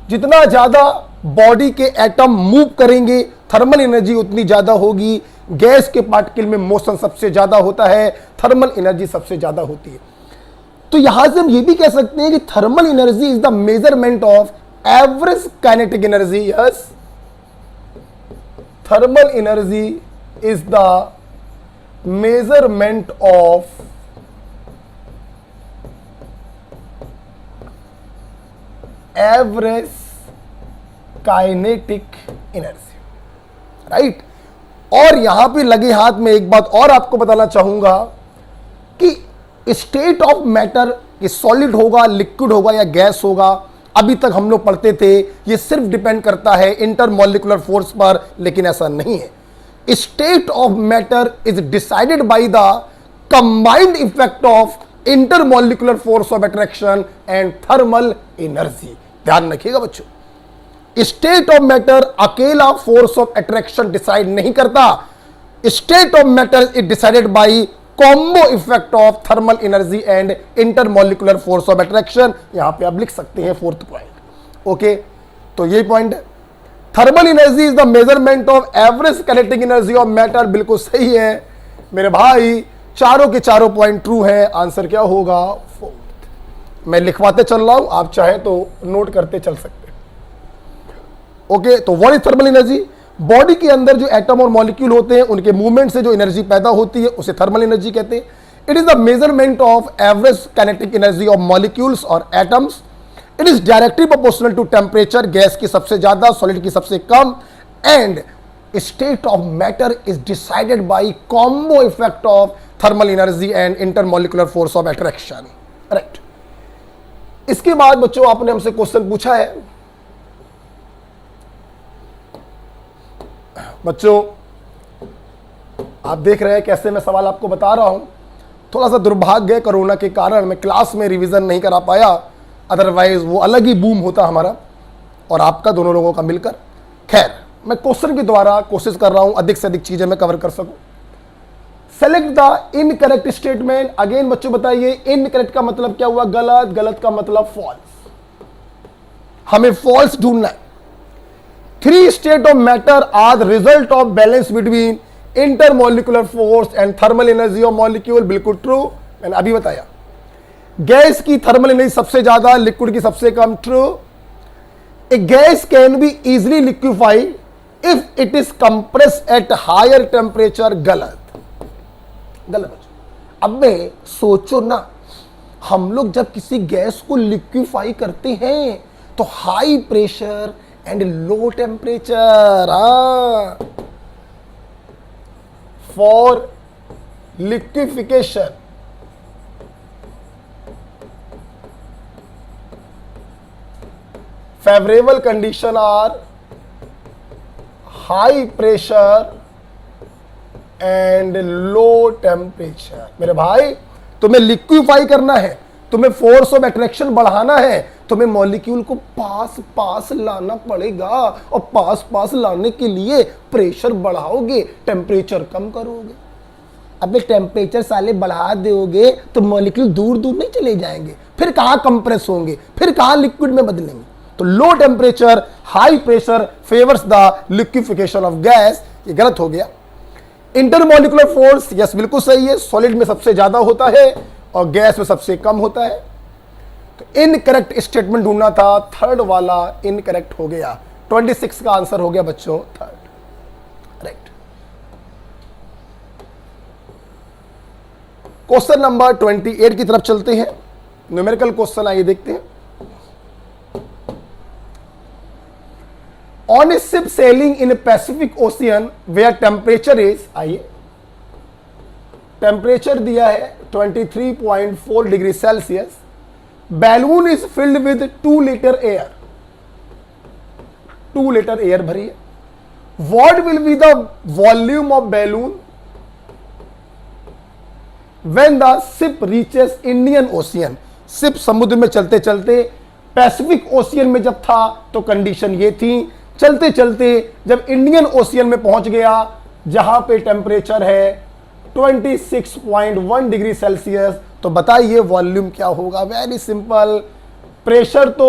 जितना ज्यादा बॉडी के एटम मूव करेंगे थर्मल एनर्जी उतनी ज्यादा होगी। गैस के पार्टिकल में मोशन सबसे ज्यादा होता है, थर्मल एनर्जी सबसे ज्यादा होती है। तो यहां से हम ये भी कह सकते हैं कि thermal energy is the measurement of average kinetic energy. Yes, thermal energy is the measurement of average kinetic energy, right. और यहां पे लगे हाथ में एक बात और आपको बताना चाहूंगा कि स्टेट ऑफ मैटर ये सॉलिड होगा, लिक्विड होगा या गैस होगा, अभी तक हम लोग पढ़ते थे ये सिर्फ डिपेंड करता है इंटरमॉलिक्यूलर फोर्स पर, लेकिन ऐसा नहीं है। State of matter is decided by the combined effect of intermolecular force of attraction and thermal energy. ध्यान रखिएगा बच्चों, स्टेट ऑफ मैटर अकेला फोर्स ऑफ अट्रैक्शन डिसाइड नहीं करता। State of matter is decided by combo effect of thermal energy and intermolecular force of attraction. यहां पे आप लिख सकते हैं 4th पॉइंट। ओके, तो यही पॉइंट है, thermal energy is the measurement of average kinetic energy of matter. बिल्कुल सही है मेरे भाई, चारों के चारों पॉइंट ट्रू है। आंसर क्या होगा? 4th। मैं लिखवाते चल रहा हूं, आप चाहे तो नोट करते चल सकते हैं। ओके, तो what is thermal energy? Body के अंदर जो एटम और मॉलिक्यूल होते हैं उनके मूवमेंट से जो एनर्जी पैदा होती है उसे थर्मल एनर्जी कहते हैं। It is the measurement of average kinetic energy of molecules और atoms. It is directly proportional to temperature. Gas की सबसे ज्यादा, सॉलिड की सबसे कम। and state of matter is decided by combo effect of thermal energy and intermolecular force of attraction. Right. इसके बाद बच्चों आपने हमसे क्वेश्चन पूछा है. बच्चों आप देख रहे हैं कैसे मैं सवाल आपको बता रहा हूं. थोड़ा सा दुर्भाग्य है, कोरोना के कारण मैं क्लास में रिवीजन नहीं करा पाया, अदरवाइज वो अलग ही बूम होता हमारा और आपका, दोनों लोगों का मिलकर. खैर, मैं क्वेश्चन के द्वारा कोशिश कर रहा हूं अधिक से अधिक चीजें मैं कवर कर सकूं. Select the incorrect statement. Again बच्चों बताइए, इनकरेक्ट का मतलब क्या हुआ? गलत. गलत का मतलब फॉल्स. हमें फॉल्स ढूंढना है. 3 state of matter are result of balance between intermolecular force and thermal energy of molecule. बिल्कुल ट्रू, मैंने अभी बताया. गैस की थर्मल एनर्जी सबसे ज्यादा, लिक्विड की सबसे कम. True. A gas can be easily liquefied if it is compressed at higher temperature. गलत. गलत. अब मैं सोचो ना, हम लोग जब किसी गैस को लिक्विफाई करते हैं तो high pressure and low temperature. For liquefaction favorable condition are high pressure and low temperature. मेरे भाई, तुम्हें लिक्विफाई करना है, तुम्हें फोर्स ऑफ अट्रैक्शन बढ़ाना है, तुम्हें मॉलिक्यूल को पास पास लाना पड़ेगा और पास पास लाने के लिए प्रेशर बढ़ाओगे, टेम्परेचर कम करोगे. अबे टेम्परेचर साले बढ़ा दोगे तो मॉलिक्यूल दूर दूर नहीं चले जाएंगे, फिर कहां कंप्रेस होंगे, फिर कहां लिक्विड में बदलेंगे. तो low temperature high pressure favours the liquefaction of gas. ये गलत हो गया. इंटरमोलिकुलर फोर्स, यस बिल्कुल सही है, सॉलिड में सबसे ज्यादा होता है और गैस में सबसे कम होता है. तो इनकरेक्ट स्टेटमेंट ढूंढना था, थर्ड वाला इनकरेक्ट हो गया. 26 का आंसर हो गया बच्चों थर्ड. राइट. क्वेश्चन नंबर 28 की तरफ चलते हैं. न्यूमेरिकल क्वेश्चन आइए देखते हैं. On a ship sailing in a Pacific Ocean where temperature is, आइए, टेम्परेचर दिया है 23.4 degree Celsius. Balloon is filled with 2 litre air. 2 litre air भरी है. What will be the volume of balloon when the ship reaches Indian ocean. Ship समुद्र में चलते चलते Pacific ocean में जब था तो कंडीशन ये थी, चलते चलते जब इंडियन ओशियन में पहुंच गया जहां पे टेम्परेचर है 26.1 डिग्री सेल्सियस, तो बताइए वॉल्यूम क्या होगा? Very simple. प्रेशर तो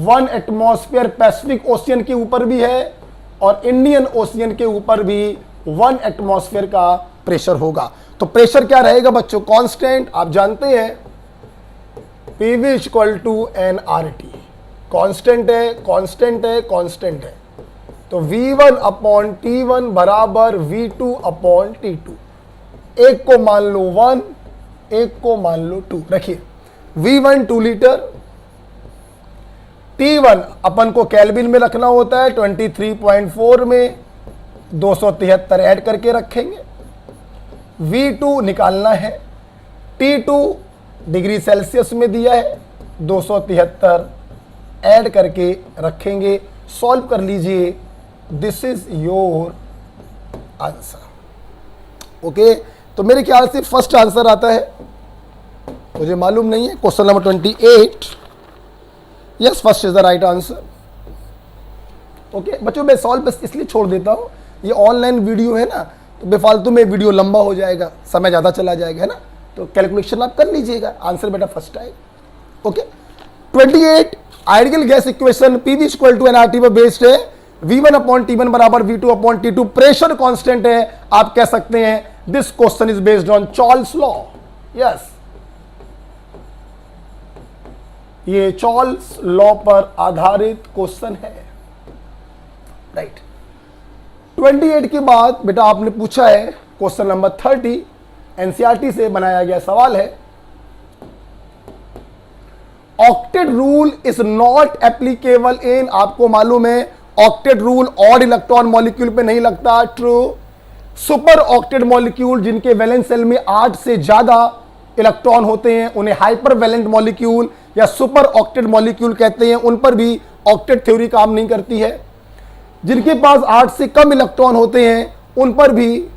1 एटमॉस्फेयर पैसिफिक ओशियन के ऊपर भी है और इंडियन ओशियन के ऊपर भी 1 एटमॉस्फेयर का प्रेशर होगा. तो प्रेशर क्या रहेगा बच्चों? कांस्टेंट. आप जानते हैं PV equal to nRT. Constant है, कांस्टेंट है, कांस्टेंट है. तो V1 अपॉन T1 बराबर V2 अपॉन T2. एक को मान लो 1, एक को मान लो 2. रखिए, V1 2 लीटर, T1 अपन को केल्विन में रखना होता है, 23.4 में 273 ऐड करके रखेंगे. V2 निकालना है, T2 डिग्री सेल्सियस में दिया है, 273 ऐड करके रखेंगे. सॉल्व कर लीजिए. This is your answer. Okay, तो मेरे ख्याल से फर्स्ट आंसर आता है, मुझे मालूम नहीं है. Question number 28. Yes, first is the right answer. Okay बच्चों, मैं सॉल्व बस इसलिए छोड़ देता हूं, ये ऑनलाइन वीडियो है ना, तो बेफालतू में वीडियो लंबा हो जाएगा, समय ज्यादा चला जाएगा, है ना. तो कैलकुलेशन आप कर लीजिएगा, आंसर बेटा फर्स्ट आएगा. Okay. 28 ideal gas equation PV equal to nRT पर बेस्ड है. V1 अपॉन T1 बराबर V2 upon T2. Pressure constant है. आप कह सकते हैं this question is based on Charles law. Yes, ये चार्ल्स लॉ पर आधारित क्वेश्चन है. राइट. 28 के बाद बेटा आपने पूछा है क्वेश्चन नंबर 30. NCERT से बनाया गया सवाल है. Octet rule is not applicable in, आपको मालूम है octet rule odd electron molecule पे नहीं लगता, ट्रू। सुपर ऑक्टेट मॉलिक्यूल जिनके वैलेंस शेल में 8 से ज्यादा इलेक्ट्रॉन होते हैं उन्हें हाइपर वैलेंट मॉलिक्यूल या सुपर ऑक्टेट मॉलिक्यूल कहते हैं, उन पर भी ऑक्टेट थ्योरी काम नहीं करती है। जिनके पास 8 से कम इलेक्ट्रॉन होते हैं उन पर भी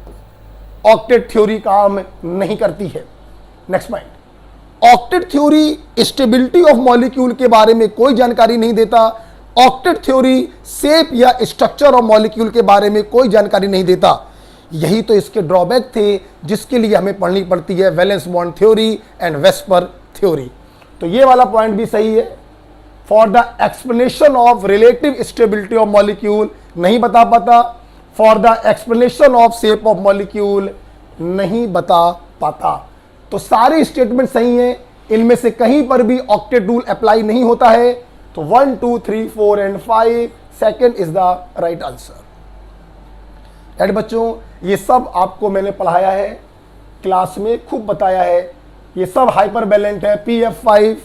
ऑक्टेट थ्योरी काम नहीं करती है। Next point, octet theory stability of molecule के बारे में कोई जानकारी नहीं देता। ऑक्टेट थ्योरी शेप या स्ट्रक्चर ऑफ मॉलिक्यूल के बारे में कोई जानकारी नहीं देता। यही तो इसके ड्रॉबैक थे जिसके लिए हमें पढ़नी पड़ती है valence bond theory and VSEPR theory. तो ये वाला पॉइंट भी सही है। For the explanation of relative stability of molecule नहीं बता पाता। For the explanation of shape of molecule नहीं बता पाता। तो सारे स्टेटमेंट सही हैं, इनमें से कहीं पर भी ऑक्टेट रूल अप्लाई नहीं होता है। तो 1 2 3 4 and 5 second is the right answer. Right बच्चों, ये सब आपको मैंने पढ़ाया है, क्लास में खूब बताया है। ये सब हाइपर वैलेंट है। PF5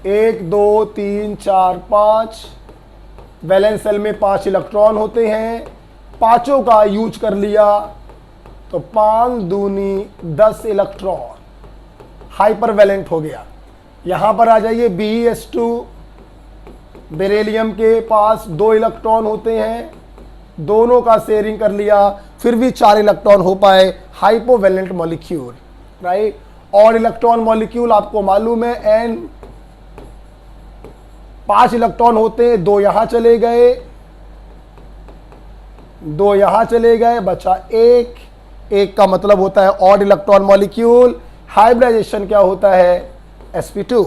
1 2 3 4 5 वैलेंस शेल में 5 इलेक्ट्रॉन होते हैं, पांचों का यूज कर लिया तो 5 दूनी 10 इलेक्ट्रॉन हाइपर वैलेंट हो गया। यहां पर आ जाइए, BeS2 बेरिलियम के पास 2 इलेक्ट्रॉन होते हैं, दोनों का शेयरिंग कर लिया, फिर भी 4 इलेक्ट्रॉन हो पाए, हाइपोवैलेंट मॉलिक्यूल, राइट। और इलेक्ट्रॉन मॉलिक्यूल आपको मालूम है N 5 इलेक्ट्रॉन होते हैं, 2 यहां चले गए, 2 यहां चले गए, बचा 1 का मतलब होता है ऑड इलेक्ट्रॉन मॉलिक्यूल। हाइब्रिडाइजेशन क्या होता है? sp2।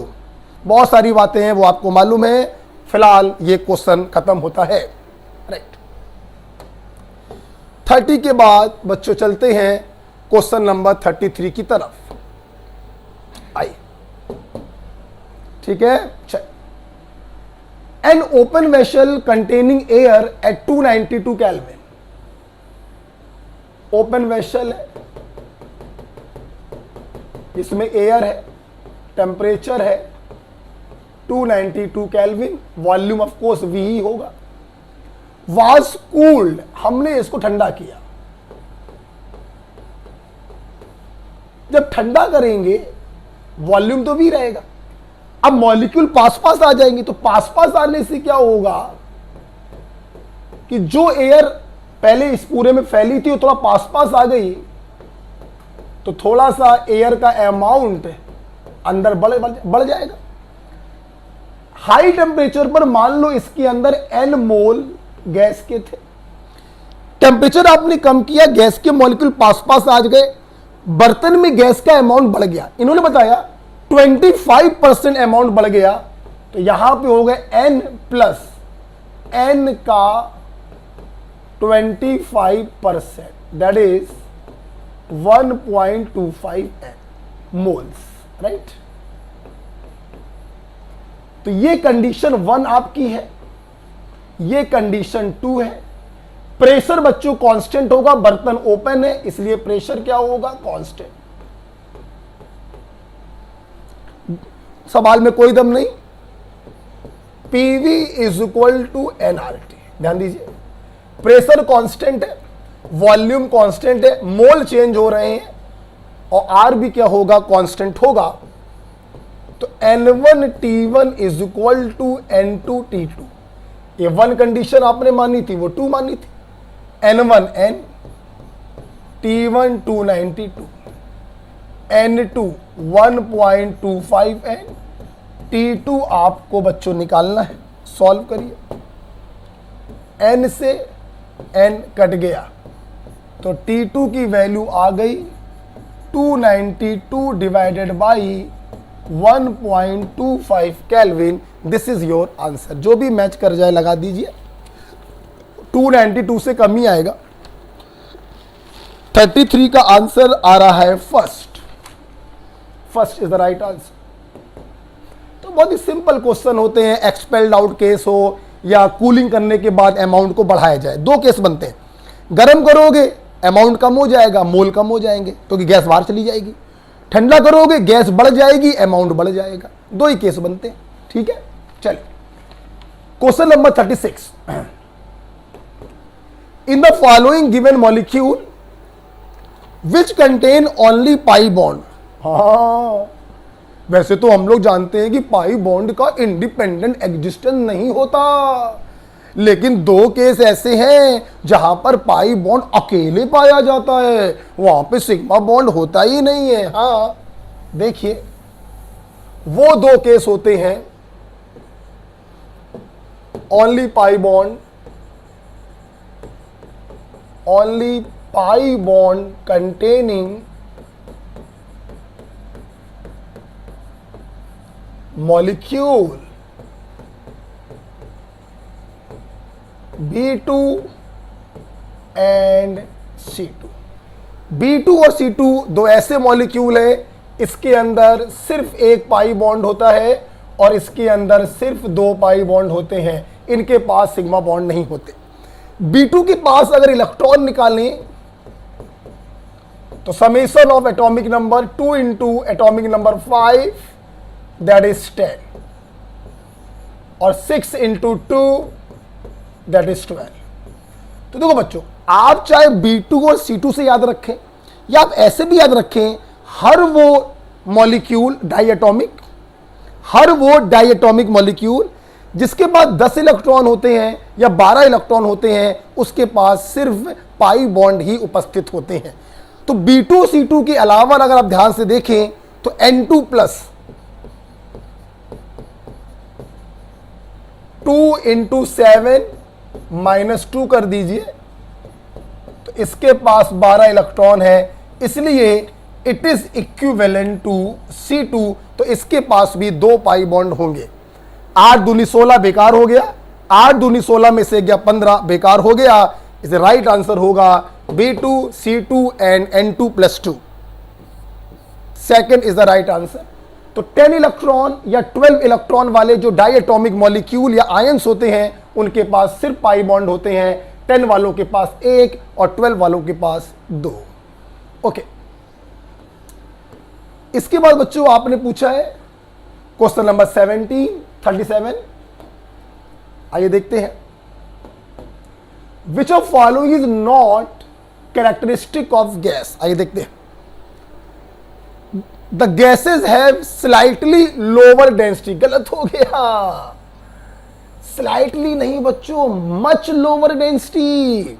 बहुत सारी बातें हैं वो आपको मालूम है। फिलहाल ये क्वेश्चन खत्म होता है, राइट। 30 के बाद बच्चों चलते हैं क्वेश्चन नंबर 33 की तरफ। आइए, ठीक है। चल, an open vessel containing air at 292 kelvin. Open vessel है, इसमें एयर है, टेम्परेचर है 292 kelvin, volume of course V ही होगा। वाज कूल्ड, हमने इसको ठंडा किया। जब ठंडा करेंगे वॉल्यूम तो V रहेगा। अब मॉलिक्यूल पास पास आ जाएंगे, तो पास पास आने से क्या होगा कि जो एयर पहले इस पूरे में फैली थी वो थोड़ा पास पास आ गई, तो थोड़ा सा एयर का अमाउंट अंदर बढ़ जाएगा। हाई टेम्परेचर पर मान लो इसके अंदर N मोल गैस के थे, टेम्परेचर आपने कम किया, गैस के मॉलिक्यूल पास पास आ गए, बर्तन में गैस का अमाउंट बढ़ गया। इन्होंने बताया 25% अमाउंट बढ़ गया, तो यहां पे हो गए N प्लस N का 25%, दैट इज 1.25 मोल्स, राइट। तो ये कंडीशन 1 आपकी है, ये कंडीशन 2 है। प्रेशर बच्चों कांस्टेंट होगा, बर्तन ओपन है इसलिए प्रेशर क्या होगा? कांस्टेंट। सवाल में कोई दम नहीं। PV is equal to nRT। ध्यान दीजिए, प्रेशर कांस्टेंट है, वॉल्यूम कांस्टेंट है, मोल चेंज हो रहे हैं और R भी क्या होगा? कांस्टेंट होगा। तो N1T1 is equal to N2T2। ये 1 कंडीशन आपने मानी थी, वो 2 मानी थी। N1 N, T1 292, N2 1.25 N, T2 आपको बच्चों निकालना है, सॉल्व करिए। N से N कट गया तो T2 की वैल्यू आ गई 292 divided by 1.25 kelvin. This is your answer. जो भी मैच कर जाए लगा दीजिए, 292 से कम ही आएगा। 33 का आंसर आ रहा है first is the right answer. तो बहुत ही सिंपल क्वेश्चन होते हैं, एक्सपेल्ड आउट केस हो या कूलिंग करने के बाद अमाउंट को बढ़ाया जाए। 2 केस बनते हैं, गर्म करोगे अमाउंट कम हो जाएगा, मोल कम हो जाएंगे क्योंकि गैस बाहर चली जाएगी। ठंडा करोगे गैस बढ़ जाएगी, अमाउंट बढ़ जाएगा। 2 ही केस बनते हैं, ठीक है। चलिए question number 36, in the following given molecule which contain only pi bond. हाँ, वैसे तो हम लोग जानते हैं कि पाई बॉन्ड का इंडिपेंडेंट एग्जिस्टेंस नहीं होता, लेकिन दो केस ऐसे हैं जहां पर पाई बॉन्ड अकेले पाया जाता है, वहां पे सिग्मा बॉन्ड होता ही नहीं है। हाँ देखिए, वो दो केस होते हैं, only pi bond, only pi bond containing molecule B2 and C2। B2 और C2 दो ऐसे मॉलिक्यूल है, इसके अंदर सिर्फ एक पाई बॉन्ड होता है और इसके अंदर सिर्फ दो पाई बॉन्ड होते हैं, इनके पास सिग्मा बॉन्ड नहीं होते। B2 के पास अगर इलेक्ट्रॉन निकालें तो summation of atomic number 2 into atomic number 5 that is 10 और 6 इंटू 2 दैट इज 12। तो देखो बच्चों, आप चाहे B2 और C2 से याद रखें या आप ऐसे भी याद रखें, हर वो मॉलिक्यूल डाइएटॉमिक, हर वो डाइएटॉमिक मॉलिक्यूल जिसके पास 10 इलेक्ट्रॉन होते हैं या 12 इलेक्ट्रॉन होते हैं, उसके पास सिर्फ पाई बॉन्ड ही उपस्थित होते हैं। तो B2 C2 के अलावा अगर आप ध्यान से देखें तो N2 प्लस 2 इंटू 7 माइनस 2 कर दीजिए, तो इसके पास 12 इलेक्ट्रॉन है, इसलिए it is equivalent to C2, तो इसके पास भी दो पाई बॉन्ड होंगे। 8 दूनी 16 बेकार हो गया, 8 दूनी 16 में से गया 15 बेकार हो गया। इसे राइट आंसर होगा B2 C2 and N2 plus 2। Second is the right answer. तो 10 इलेक्ट्रॉन या 12 इलेक्ट्रॉन वाले जो डाइएटॉमिक मॉलिक्यूल या आयंस होते हैं, उनके पास सिर्फ पाई बॉन्ड होते हैं, 10 वालों के पास एक और 12 वालों के पास दो। ओके, इसके बाद बच्चों आपने पूछा है क्वेश्चन नंबर 37। आइए देखते हैं, which of following is not characteristic of gas. आइए देखते हैं, the gases have slightly lower density. गलत हो गया, स्लाइटली नहीं बच्चों, मच लोअर डेंसिटी।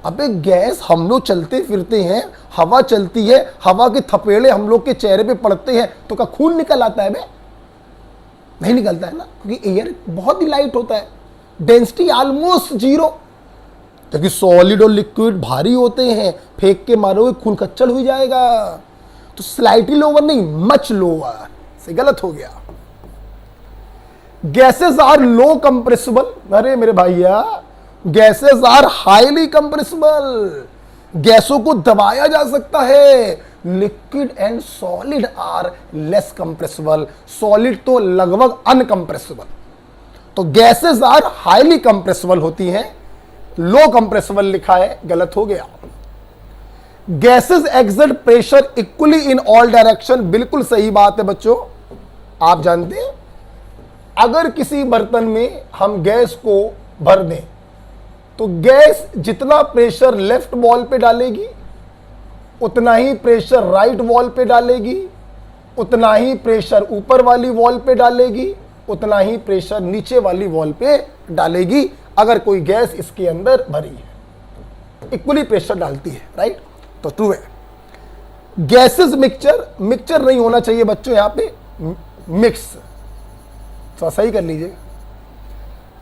अबे गैस, हम लोग चलते फिरते हैं, हवा चलती है, हवा के थपेड़े हम लोग के चेहरे पे पड़ते हैं तो क्या खून निकल आता है बे? नहीं निकलता है ना, क्योंकि एयर बहुत ही लाइट होता है, डेंसिटी ऑलमोस्ट जीरो। क्योंकि सॉलिड और लिक्विड भारी होते हैं, फेंक के मारोगे खून कच्चल हो जाएगा। तो स्लाइटली लोअर नहीं, मच लोअर से गलत हो गया। Gases are low compressible. अरे मेरे भैया, गैसेस आर हाईली कंप्रेसिबल। गैसों को दबाया जा सकता है। Liquid and solid are less compressible. Solid तो लगभग अनकंप्रेसिबल। तो गैसेस आर हाईली कंप्रेसिबल होती हैं, लो कंप्रेसिबल लिखा है, गलत हो गया। Gases exert pressure equally in all direction. बिल्कुल सही बात है बच्चों। आप जानते हैं, अगर किसी बर्तन में हम गैस को भर दें तो गैस जितना प्रेशर लेफ्ट वॉल पे डालेगी, उतना ही प्रेशर राइट वॉल पे डालेगी, उतना ही प्रेशर ऊपर वाली वॉल पे डालेगी, उतना ही प्रेशर नीचे वाली वॉल पे डालेगी। अगर कोई गैस इसके अंदर भरी है, इक्वली प्रेशर डालती है, राइट? तो ट्रू है। गैसेस मिक्सचर, मिक्सचर नहीं होना चाहिए बच्चों, यहां पे मिक्स, तो सही कर लीजिए।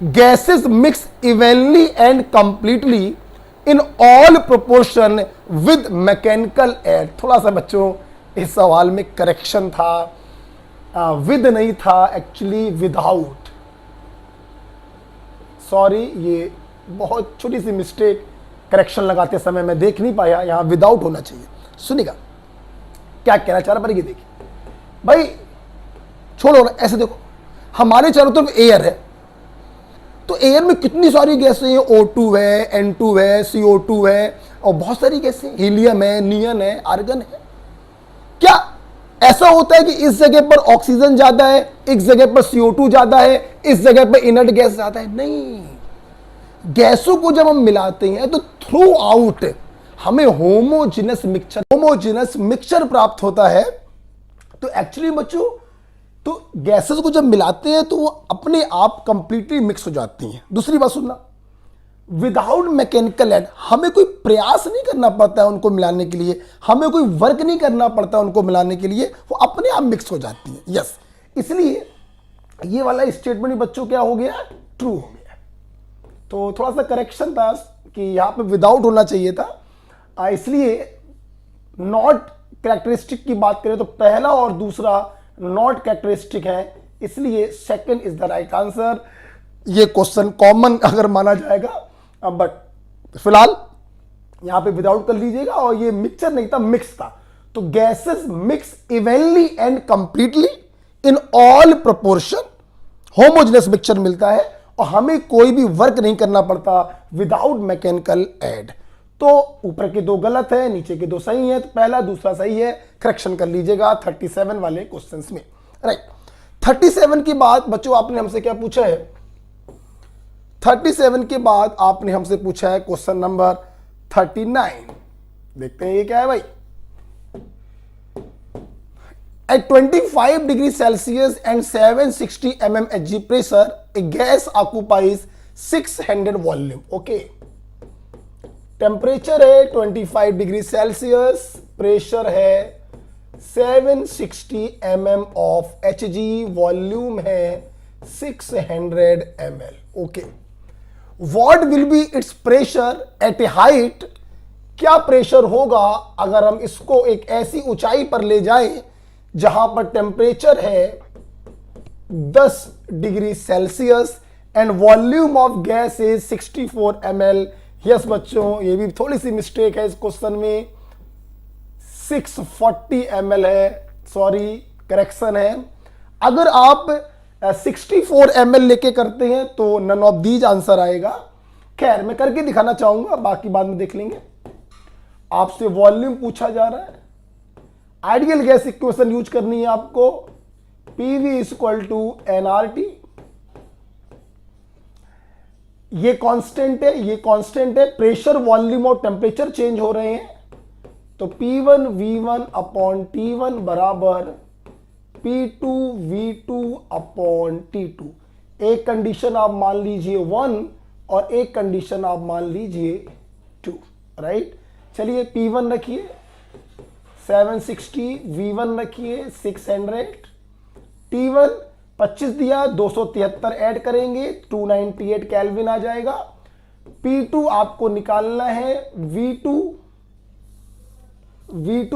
Gases mix evenly and completely in all proportion with mechanical air. थोड़ा सा बच्चों इस सवाल में करेक्शन था, विद नहीं था, एक्चुअली विदाउट। सॉरी, ये बहुत छोटी सी मिस्टेक, करेक्शन लगाते समय मैं देख नहीं पाया, यहां विदाउट होना चाहिए। सुनिएगा क्या कहना चाह रहा, पर ये देखिए भाई, छोड़ो ना, ऐसे देखो, हमारे चारों तरफ एयर है, तो एयर में कितनी सारी गैसें हैं, O2 है, N2 है, CO2 है और बहुत सारी गैसें, हीलियम है, नियन है, आर्गन है। क्या ऐसा होता है कि इस जगह पर ऑक्सीजन ज्यादा है, इस जगह पर CO2 ज्यादा है, इस जगह पर इनर्ट गैस ज्यादा है, नहीं। गैसों को जब हम मिलाते हैं तो थ्रू आउट हमें होमोजेनस मिक्सचर प्राप्त होता है। तो एक्चुअली बच्चों, तो गैसेस को जब मिलाते हैं तो वो अपने आप कंप्लीटली मिक्स हो जाती हैं। दूसरी बात सुनना, विदाउट मैकेनिकल एड, हमें कोई प्रयास नहीं करना पड़ता है उनको मिलाने के लिए, हमें कोई वर्क नहीं करना पड़ता उनको मिलाने के लिए, वो अपने आप मिक्स हो जाती है। यस, इसलिए ये वाला स्टेटमेंट बच्चों क्या हो गया, ट्रू हो गया। तो थोड़ा सा करेक्शन था कि यहां पे विदाउट होना चाहिए था, इसलिए नॉट कैरेक्टरिस्टिक की बात करें तो पहला और दूसरा नॉट कैरेक्टरिस्टिक है, इसलिए second is the right answer. ये क्वेश्चन कॉमन अगर माना जाएगा, बट फिलहाल यहां पे विदाउट कर लीजिएगा। और ये मिक्सचर नहीं था, मिक्स था। तो gases mix evenly and completely in all proportion, homogeneous mixture मिलता है और हमें कोई भी वर्क नहीं करना पड़ता विदाउट मैकेनिकल एड। तो ऊपर के दो गलत है, नीचे के दो सही है, तो पहला दूसरा सही है, करेक्शन कर लीजिएगा 37 वाले क्वेश्चंस में। राइट, 37 के बाद बच्चों आपने हमसे क्या पूछा है, 37 के बाद आपने हमसे पूछा है क्वेश्चन नंबर 39। देखते हैं ये क्या है भाई। At 25 degrees Celsius and 760 mm Hg pressure, a gas occupies 600 volume. Okay. Temperature है 25 डिग्री सेल्सियस, प्रेशर है 760 mm ऑफ Hg, वॉल्यूम है 600 ml. Okay, what will B it's pressure at A height, क्या प्रेशर होगा अगर हम इसको एक ऐसी ऊंचाई पर ले जाएं जहां पर टेम्परेचर है 10 degree Celsius and volume of gas is 64 ml. Yes बच्चों, ये भी थोड़ी सी मिस्टेक है इस क्वेश्चन में, 640 ml है, सॉरी करेक्शन है। अगर आप 64 ml लेके करते हैं तो नन ऑफ दीज आंसर आएगा। खैर मैं करके दिखाना चाहूंगा, बाकी बाद में देख लेंगे। आपसे वॉल्यूम पूछा जा रहा है, आइडियल गैस इक्वेशन यूज करनी है आपको, PV इक्वल टू nRT। ये कांस्टेंट है, ये कांस्टेंट है, प्रेशर वॉल्यूम और टेम्परेचर चेंज हो रहे हैं, तो P1 V1 अपॉन T1 बराबर P2 V2 अपॉन T2। एक कंडीशन आप मान लीजिए 1 और एक कंडीशन आप मान लीजिए 2। राइट, चलिए P1 रखिए 760, V1 रखिए 600, T1 25 दिया, 273 ऐड करेंगे 298 केल्विन आ जाएगा। P2 आपको निकालना है, V2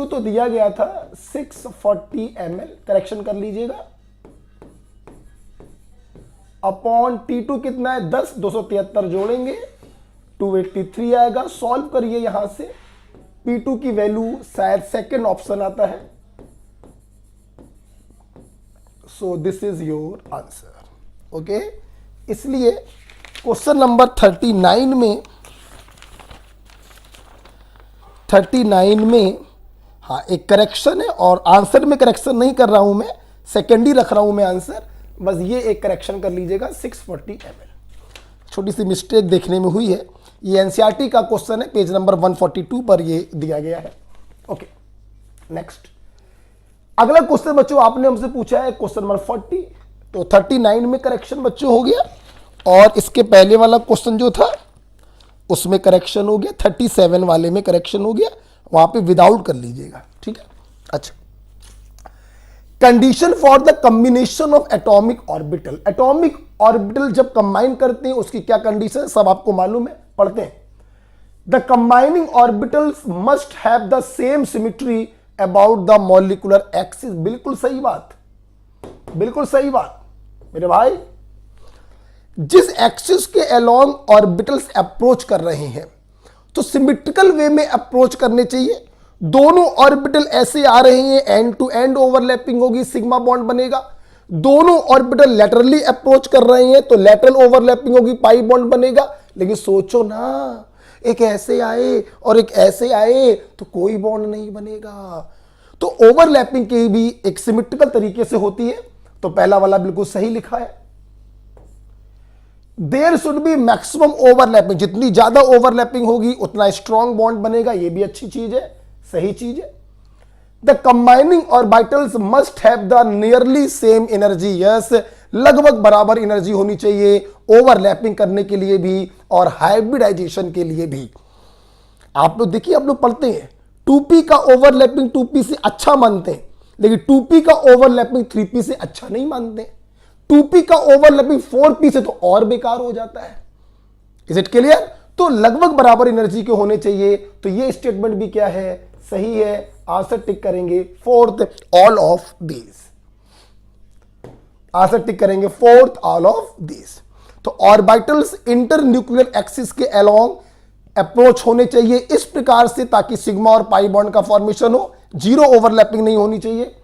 तो दिया गया था 640 ml, करेक्शन कर लीजिएगा, अपॉन T2 कितना है 10, 273 जोड़ेंगे 283 आएगा। सॉल्व करिए यहां से, P2 की वैल्यू शायद सेकंड ऑप्शन आता है, so this is your answer. Okay, इसलिए क्वेश्चन नंबर 39 में हाँ एक करेक्शन है, और आंसर में करेक्शन नहीं कर रहा हूं मैं, सेकेंडरी रख रहा हूं मैं आंसर, बस ये एक करेक्शन कर लीजिएगा 640 ml। छोटी सी मिस्टेक देखने में हुई है, ये एनसीईआरटी का क्वेश्चन है, पेज नंबर 142 पर ये दिया गया है। ओके, नेक्स्ट अगला क्वेश्चन बच्चों आपने हमसे पूछा है क्वेश्चन नंबर 40। तो 39 में करेक्शन बच्चों हो गया, और इसके पहले वाला क्वेश्चन जो था उसमें करेक्शन हो गया, 37 वाले में करेक्शन हो गया, वहां पे विदाउट कर लीजिएगा। ठीक है, अच्छा, condition for the combination of atomic orbital. Atomic orbital जब कंबाइन करते हैं उसकी क्या कंडीशन, सब आपको मालूम है, पढ़ते हैं। The combining orbitals must have the same symmetry about the molecular axis. बिल्कुल सही बात, बिल्कुल सही बात मेरे भाई। जिस एक्सिस के अलोंग ऑर्बिटल्स अप्रोच कर रहे हैं तो सिमेट्रिकल वे में अप्रोच करने चाहिए। दोनों ऑर्बिटल ऐसे आ रहे हैं, एंड टू एंड ओवरलैपिंग होगी, सिग्मा बॉन्ड बनेगा। दोनों ऑर्बिटल लैटरली अप्रोच कर रहे हैं तो लैटरल ओवरलैपिंग होगी, पाई बॉन्ड बनेगा। लेकिन सोचो ना, एक ऐसे आए और एक ऐसे आए तो कोई बॉन्ड नहीं बनेगा। तो ओवरलैपिंग की भी एक सिमेट्रिकल तरीके से होती है। तो पहला वाला बिल्कुल सही लिखा है। There should be maximum overlapping, जितनी ज्यादा ओवरलैपिंग होगी उतना स्ट्रॉन्ग बॉन्ड बनेगा, यह भी अच्छी चीज है, सही चीज है। The combining orbitals must have the nearly same energy, yes, लगभग बराबर एनर्जी होनी चाहिए ओवरलैपिंग करने के लिए भी और हाइब्रिडाइजेशन के लिए भी। आप लोग देखिए, आप लोग पढ़ते हैं 2p का ओवरलैपिंग 2p से अच्छा मानते हैं, लेकिन 2p का ओवरलैपिंग 3p से अच्छा नहीं मानते। 2p का ओवरलैपिंग 4p से तो और बेकार हो जाता है। Is it clear? तो लगभग बराबर एनर्जी के होने चाहिए। तो ये स्टेटमेंट भी क्या है, सही है। आंसर टिक करेंगे fourth, all of these. Answer tick करेंगे फोर्थ, ऑल ऑफ दीज। तो ऑर्बिटल्स इंटर न्यूक्लियर एक्सिस के अलोंग अप्रोच होने चाहिए इस प्रकार से ताकि सिग्मा और पाई बॉन्ड का फॉर्मेशन हो, जीरो ओवरलैपिंग नहीं होनी चाहिए,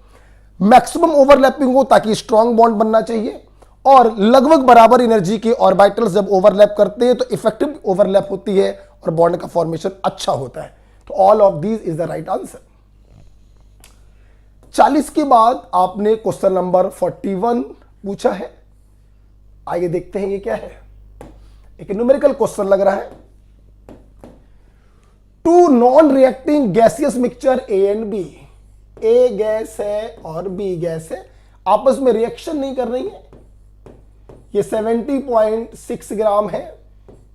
मैक्सिमम ओवरलैपिंग हो ताकि स्ट्रॉन्ग बॉन्ड बनना चाहिए, और लगभग बराबर एनर्जी के ऑर्बिटल्स जब ओवरलैप करते हैं तो इफेक्टिव ओवरलैप होती है और बॉन्ड का फॉर्मेशन अच्छा होता है। तो all of these is the right answer. 40 के बाद आपने क्वेश्चन नंबर 41 पूछा है। आइए देखते हैं ये क्या है। एक न्यूमेरिकल क्वेश्चन लग रहा है। Two non reacting gaseous mixture A and B, A gas है और बी गैस है, आपस में रिएक्शन नहीं कर रही है। ये 70.6 ग्राम है,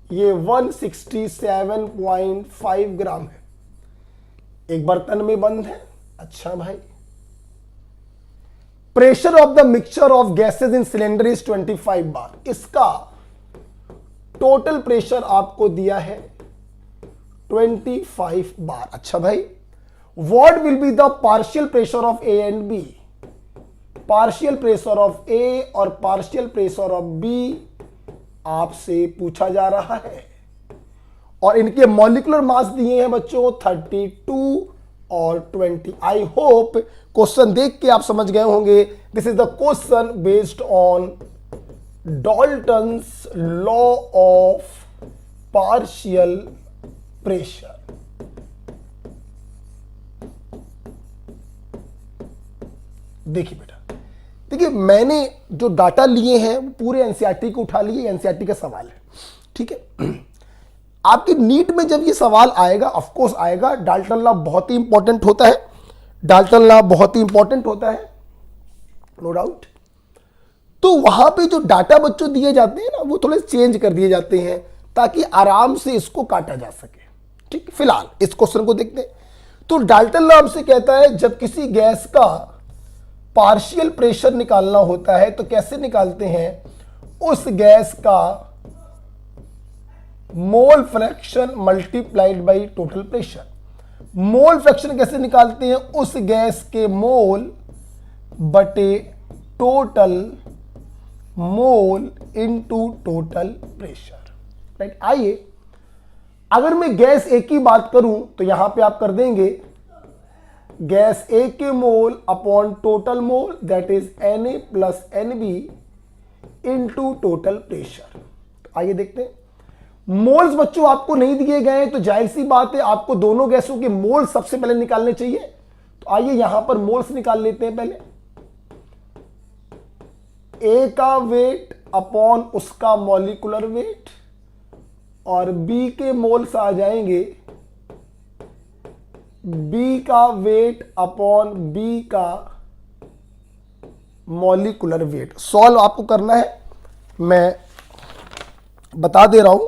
ये 167.5 ग्राम है, एक बर्तन में बंद है। अच्छा भाई, pressure of the mixture of gases in cylinder is 25 बार। इसका टोटल प्रेशर आपको दिया है 25 बार। अच्छा भाई, what will be the partial pressure of A and B? Partial pressure of A और पार्शियल प्रेशर ऑफ बी आपसे पूछा जा रहा है, और इनके मॉलिक्यूलर मास दिए हैं बच्चों 32 और 20। आई होप क्वेश्चन देख के आप समझ गए होंगे। This is the question based on Dalton's law of partial pressure. देखिए बेटा, देखिए मैंने जो डाटा लिए हैं वो पूरे एनसीईआरटी को उठा लिए, एनसीईआरटी का सवाल है, ठीक है। आपकी नीट में जब ये सवाल आएगा, ऑफ कोर्स आएगा, डाल्टन लॉ बहुत ही इंपॉर्टेंट होता है, डाल्टन लॉ बहुत ही इंपॉर्टेंट होता है, नो डाउट। तो वहां पे जो डाटा बच्चों दिए जाते हैं ना, वो थोड़े चेंज कर दिए जाते हैं ताकि आराम से इसको काटा जा सके, ठीक। फिलहाल इस क्वेश्चन को देखते हैं। तो डाल्टन लॉ हमसे कहता है जब किसी गैस का पार्शियल प्रेशर निकालना होता है तो कैसे निकालते हैं, उस गैस का mole fraction multiplied by total pressure. Mole fraction कैसे निकालते हैं, उस गैस के मोल बटे total mole into total pressure, right. आइए, अगर मैं गैस ए की बात करूं तो यहां पे आप कर देंगे गैस ए के mole upon total mole, that is Na plus Nb into total pressure. आइए देखते हैं। मोल्स बच्चों आपको नहीं दिए गए हैं तो जाहिर सी बात है आपको दोनों गैसों के मोल सबसे पहले निकालने चाहिए। तो आइए यहां पर मोल्स निकाल लेते हैं पहले। ए का वेट अपॉन उसका मॉलिक्यूलर वेट, और बी के मोल्स आ जाएंगे बी का वेट अपॉन बी का मॉलिक्यूलर वेट। सॉल्व आपको करना है, मैं बता दे रहा हूं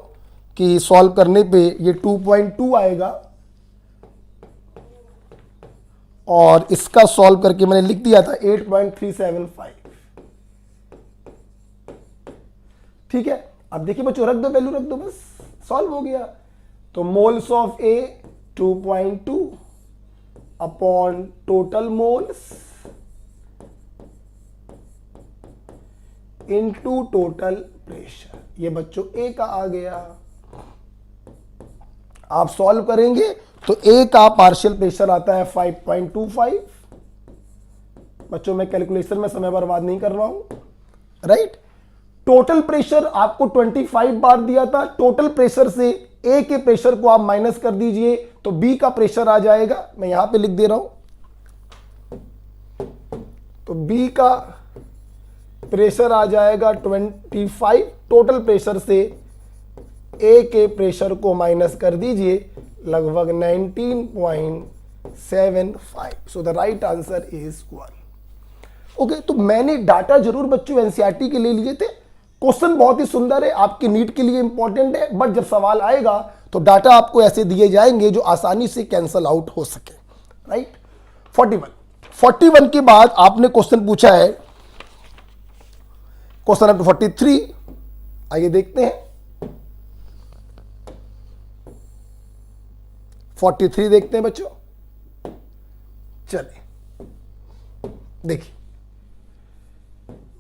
कि सॉल्व करने पे ये 2.2 आएगा, और इसका सॉल्व करके मैंने लिख दिया था 8.375, ठीक है। अब देखिए बच्चों, रख दो, वैल्यू रख दो, बस सॉल्व हो गया। तो moles of A 2.2 upon total moles into total pressure, ये बच्चों ए का आ गया। आप सॉल्व करेंगे तो ए का पार्शियल प्रेशर आता है 5.25। बच्चों मैं कैलकुलेशन में समय बर्बाद नहीं कर रहा हूं, राइट। टोटल प्रेशर आपको 25 बार दिया था। टोटल प्रेशर से ए के प्रेशर को आप माइनस कर दीजिए तो बी का प्रेशर आ जाएगा, मैं यहां पे लिख दे रहा हूं तो बी का प्रेशर आ जाएगा 25, टोटल प्रेशर से ए के प्रेशर को माइनस कर दीजिए, लगभग 19.75। सो the right answer is 1। Okay, तो मैंने डाटा जरूर बच्चों एनसीईआरटी के लिए लिए थे। क्वेश्चन बहुत ही सुंदर है, आपके नीट के लिए इंपॉर्टेंट है, बट जब सवाल आएगा तो डाटा आपको ऐसे दिए जाएंगे जो आसानी से कैंसल आउट हो सके। राइट, 41 के बाद आपने क्वेश्चन पूछा है क्वेश्चन नंबर 43। आइए देखते हैं 43 देखते हैं बच्चों। चलिए देखिए,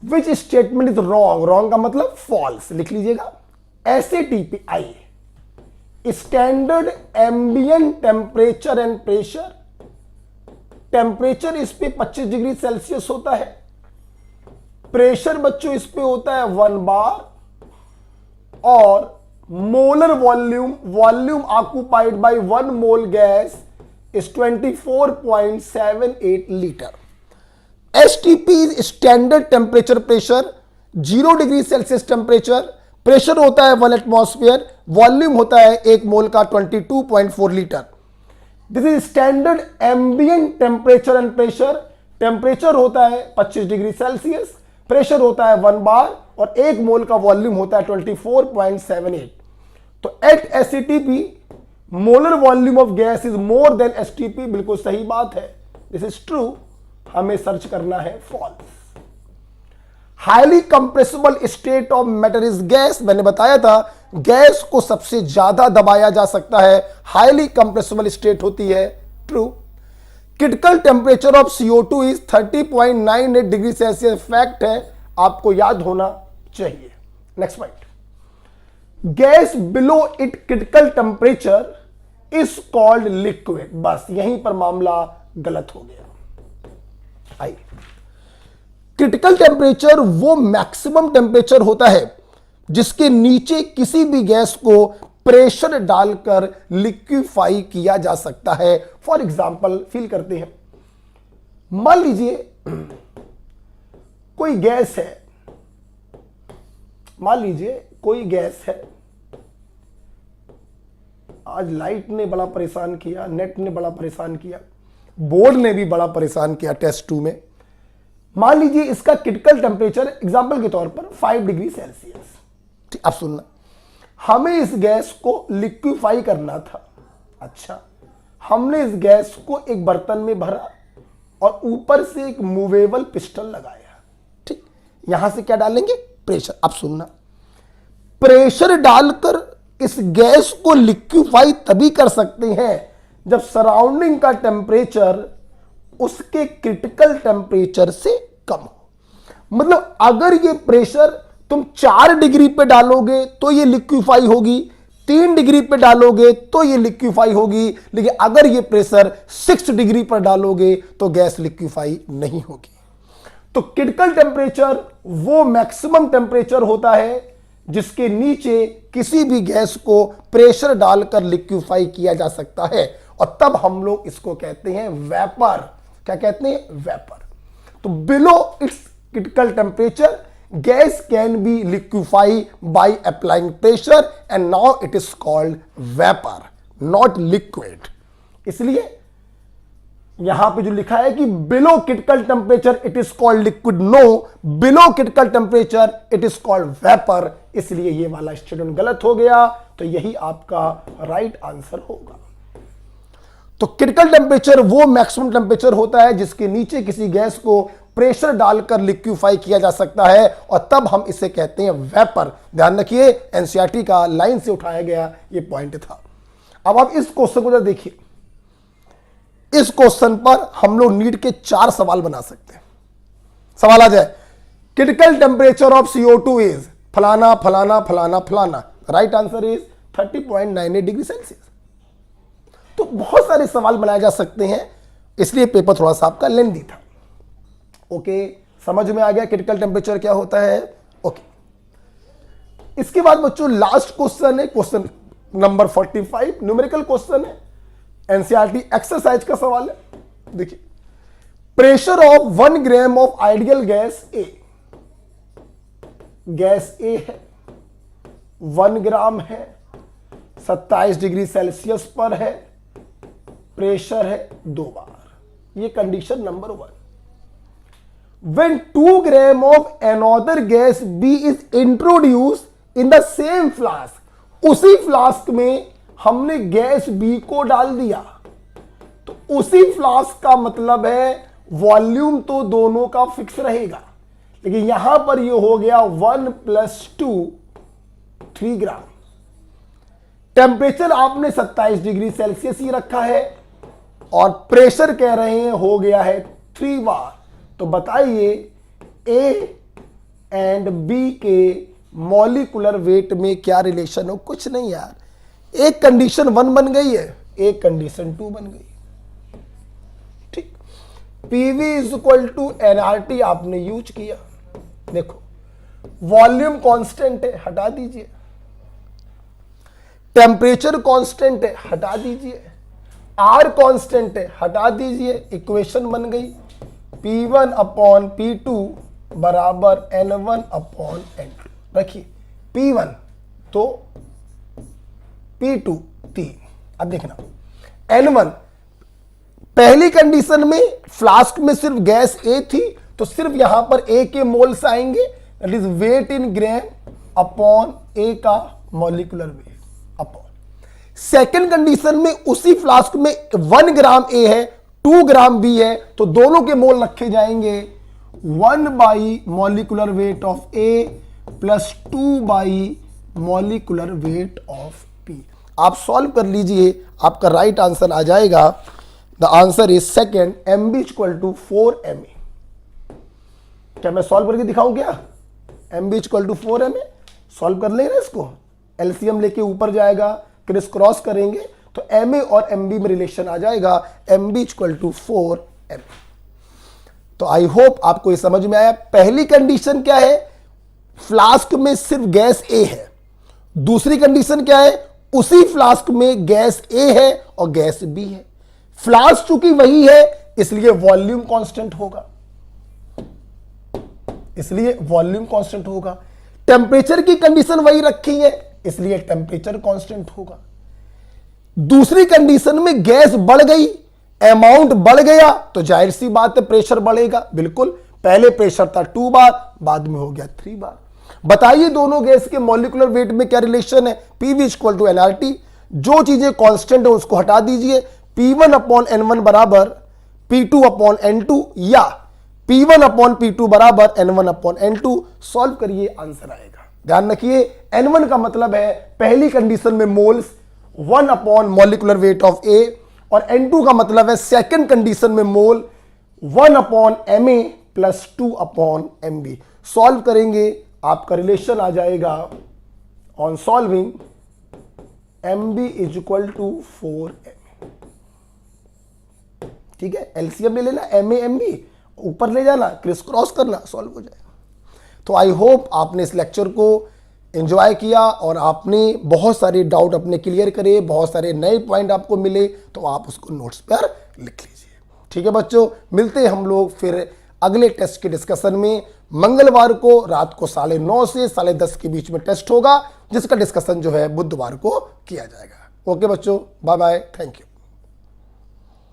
which statement is wrong, wrong का मतलब फॉल्स लिख लीजिएगा। SATPI standard ambient temperature and pressure, temperature इस पे 25 डिग्री सेल्सियस होता है, प्रेशर बच्चों इस पे होता है 1 बार, और molar volume, volume occupied by 1 mole gas is 24.78 litre. STP is standard temperature pressure, 0 degree Celsius temperature, pressure होता है 1 एटमॉस्फेयर, वॉल्यूम होता है 1 मोल का 22.4 litre. This is standard ambient temperature and pressure, temperature होता है 25 डिग्री सेल्सियस, प्रेशर होता है 1 बार, और 1 मोल का वॉल्यूम होता है 24.78। तो at SATP molar volume of gas is more than STP, बिल्कुल सही बात है, दिस इज ट्रू, हमें सर्च करना है false. Highly compressible state of matter is gas, मैंने बताया था गैस को सबसे ज्यादा दबाया जा सकता है, हाईली कंप्रेसिबल स्टेट होती है, true. Critical temperature of CO2 is 30.98 degree Celsius, fact है, आपको याद होना चाहिए। Next point, gas below it critical temperature is called liquid, बस यहीं पर मामला गलत हो गया। आइए, क्रिटिकल टेम्परेचर वो मैक्सिमम टेम्परेचर होता है जिसके नीचे किसी भी गैस को प्रेशर डालकर लिक्विफाई किया जा सकता है। फॉर एग्जाम्पल फील करते हैं, मान लीजिए कोई गैस है, मान लीजिए कोई गैस है, आज लाइट ने बड़ा परेशान किया, नेट ने बड़ा परेशान किया, बोर्ड ने भी बड़ा परेशान किया टेस्ट 2 में। मान लीजिए इसका क्रिटिकल टेम्परेचर एग्जांपल के तौर पर 5 डिग्री सेल्सियस। ठीक, अब सुनना, हमें इस गैस को लिक्विफाई करना था। अच्छा, हमने इस गैस को एक बर्तन में भरा और ऊपर से एक मूवेबल पिस्टन लगाया। ठीक, यहां से क्या डालेंगे, प्रेशर। अब सुनना, प्रेशर डालकर इस गैस को लिक्विफाई तभी कर सकते हैं जब सराउंडिंग का टेम्परेचर उसके क्रिटिकल टेम्परेचर से कम हो। मतलब अगर ये प्रेशर तुम 4 डिग्री पे डालोगे तो ये लिक्विफाई होगी, 3 डिग्री पे डालोगे तो ये लिक्विफाई होगी, लेकिन अगर ये प्रेशर 6 डिग्री पर डालोगे तो गैस लिक्विफाई नहीं होगी। तो क्रिटिकल टेम्परेचर वो मैक्सिमम टेम्परेचर होता है जिसके नीचे किसी भी गैस को प्रेशर डालकर लिक्विफाई किया जा सकता है, और तब हम लोग इसको कहते हैं वेपर। क्या कहते हैं, वेपर। तो below its critical temperature gas can be liquefy by applying pressure and now it is called vapour, not liquid. इसलिए यहां पे जो लिखा है कि below critical temperature it is called liquid, no, below critical temperature it is called vapour, इसलिए ये वाला स्टेटमेंट गलत हो गया। तो यही आपका राइट आंसर होगा। तो क्रिटिकल टेम्परेचर वो मैक्सिमम टेम्परेचर होता है जिसके नीचे किसी गैस को प्रेशर डालकर लिक्विफाई किया जा सकता है, और तब हम इसे कहते हैं वेपर। ध्यान रखिए, एनसीईआरटी का लाइन से उठाया गया ये पॉइंट था। अब आप इस क्वेश्चन को देखिए, इस क्वेश्चन पर हम लोग नीट के 4 सवाल बना सकते हैं। सवाल आ जाए, critical temperature of CO2 is फलाना फलाना फलाना फलाना, right answer is 30.98 degree Celsius. तो बहुत सारे सवाल बनाए जा सकते हैं, इसलिए पेपर थोड़ा सा आपका लेंथी था। ओके, समझ में आ गया क्रिटिकल टेम्परेचर क्या होता है। ओके, इसके बाद बच्चों लास्ट क्वेश्चन है, क्वेश्चन नंबर 45, न्यूमेरिकल क्वेश्चन है, एनसीईआरटी एक्सरसाइज का सवाल है। देखिए, pressure of 1 gram of ideal gas A, gas A है 1 ग्राम है, 27 डिग्री सेल्सियस पर है, प्रेशर है 2 बार। ये condition number 1। When 2 gram of another gas B is introduced in the same flask, उसी फ्लास्क में हमने गैस B को डाल दिया, तो उसी फ्लास्क का मतलब है वॉल्यूम तो दोनों का फिक्स रहेगा, लेकिन यहां पर ये हो गया 1 + 2 3 ग्राम। टेम्परेचर आपने 27 डिग्री सेल्सियस ही रखा है और प्रेशर कह रहे हैं हो गया है 3 बार। तो बताइए ए एंड बी के मॉलिक्यूलर वेट में क्या रिलेशन हो? कुछ नहीं यार, एक कंडीशन 1 बन गई है, एक कंडीशन 2 बन गई। ठीक, पीवी = nRT आपने यूज किया। देखो वॉल्यूम कांस्टेंट है, हटा दीजिए, टेम्परेचर कांस्टेंट है, हटा दीजिए, आर कांस्टेंट है, हटा दीजिए, इक्वेशन बन गई P1/P2 बराबर N1/N2। रखिए P1 तो P2 3। अब देखना N1, पहली कंडीशन में फ्लास्क में सिर्फ गैस A थी, तो सिर्फ यहां पर A के मोल्स आएंगे, that is weight in gram upon A का molecular weight upon. Second condition में उसी फ्लास्क में 1 ग्राम A है, 2 ग्राम B है, तो दोनों के मोल रखे जाएंगे 1 molecular weight of A + 2 molecular weight of P। आप सॉल्व कर लीजिए, आपका राइट आंसर आ जाएगा। The answer is second, Mb = 4 Ma। क्या मैं सॉल्व करके दिखाऊं क्या? Mb = 4 Ma सॉल्व कर लेना, इसको एलसीएम लेके ऊपर जाएगा, क्रिस क्रॉस करेंगे तो Ma और Mb में रिलेशन आ जाएगा, Mb = 4 Ma। तो आई होप आपको ये समझ में आया। पहली कंडीशन क्या है? फ्लास्क में सिर्फ गैस A है। दूसरी कंडीशन क्या है? उसी फ्लास्क में गैस A है और गैस B है। फ्लास्क चूंकि वही है इसलिए वॉल्यूम कांस्टेंट होगा, इसलिए वॉल्यूम कांस्टेंट होगा। टेम्परेचर की कंडीशन वही रखी है इसलिए टेम्परेचर कांस्टेंट होगा। दूसरी कंडीशन में गैस बढ़ गई, अमाउंट बढ़ गया, तो जाहिर सी बात है प्रेशर बढ़ेगा। बिल्कुल, पहले प्रेशर था 2 बार, बाद में हो गया 3 बार। बताइए दोनों गैस के मॉलिक्यूलर वेट में क्या रिलेशन है? PV = nRT। जो चीजें कांस्टेंट है उसको हटा दीजिए, P1/N1 बराबर P2/N2 या P1/P2 बराबर N1/N2। सॉल्व करिए, आंसर आएगा। ध्यान रखिए N1 का मतलब है पहली कंडीशन में moles 1 molecular weight of A, और N2 का मतलब है सेकंड कंडीशन में मोल 1 Ma + 2 Mb। सॉल्व करेंगे, आपका रिलेशन आ जाएगा ऑन सॉल्विंग Mb = 4 Ma। ठीक है, एलसीएम ले लेना, Ma Mb ऊपर ले जाना, क्रिस क्रॉस करना, सॉल्व हो जाएगा। तो आई होप आपने इस लेक्चर को एंजॉय किया और आपने बहुत सारे डाउट अपने क्लियर करे, बहुत सारे नए पॉइंट आपको मिले, तो आप उसको नोट्स पर लिख लीजिए। ठीक है बच्चों, मिलते हैं हम लोग फिर अगले टेस्ट के डिस्कशन में। मंगलवार को रात को 9:30 से 10:30 के बीच में टेस्ट होगा, जिसका डिस्कशन जो है बुधवार को किया जाएगा। ओके बच्चों, बाय बाय, थैंक यू।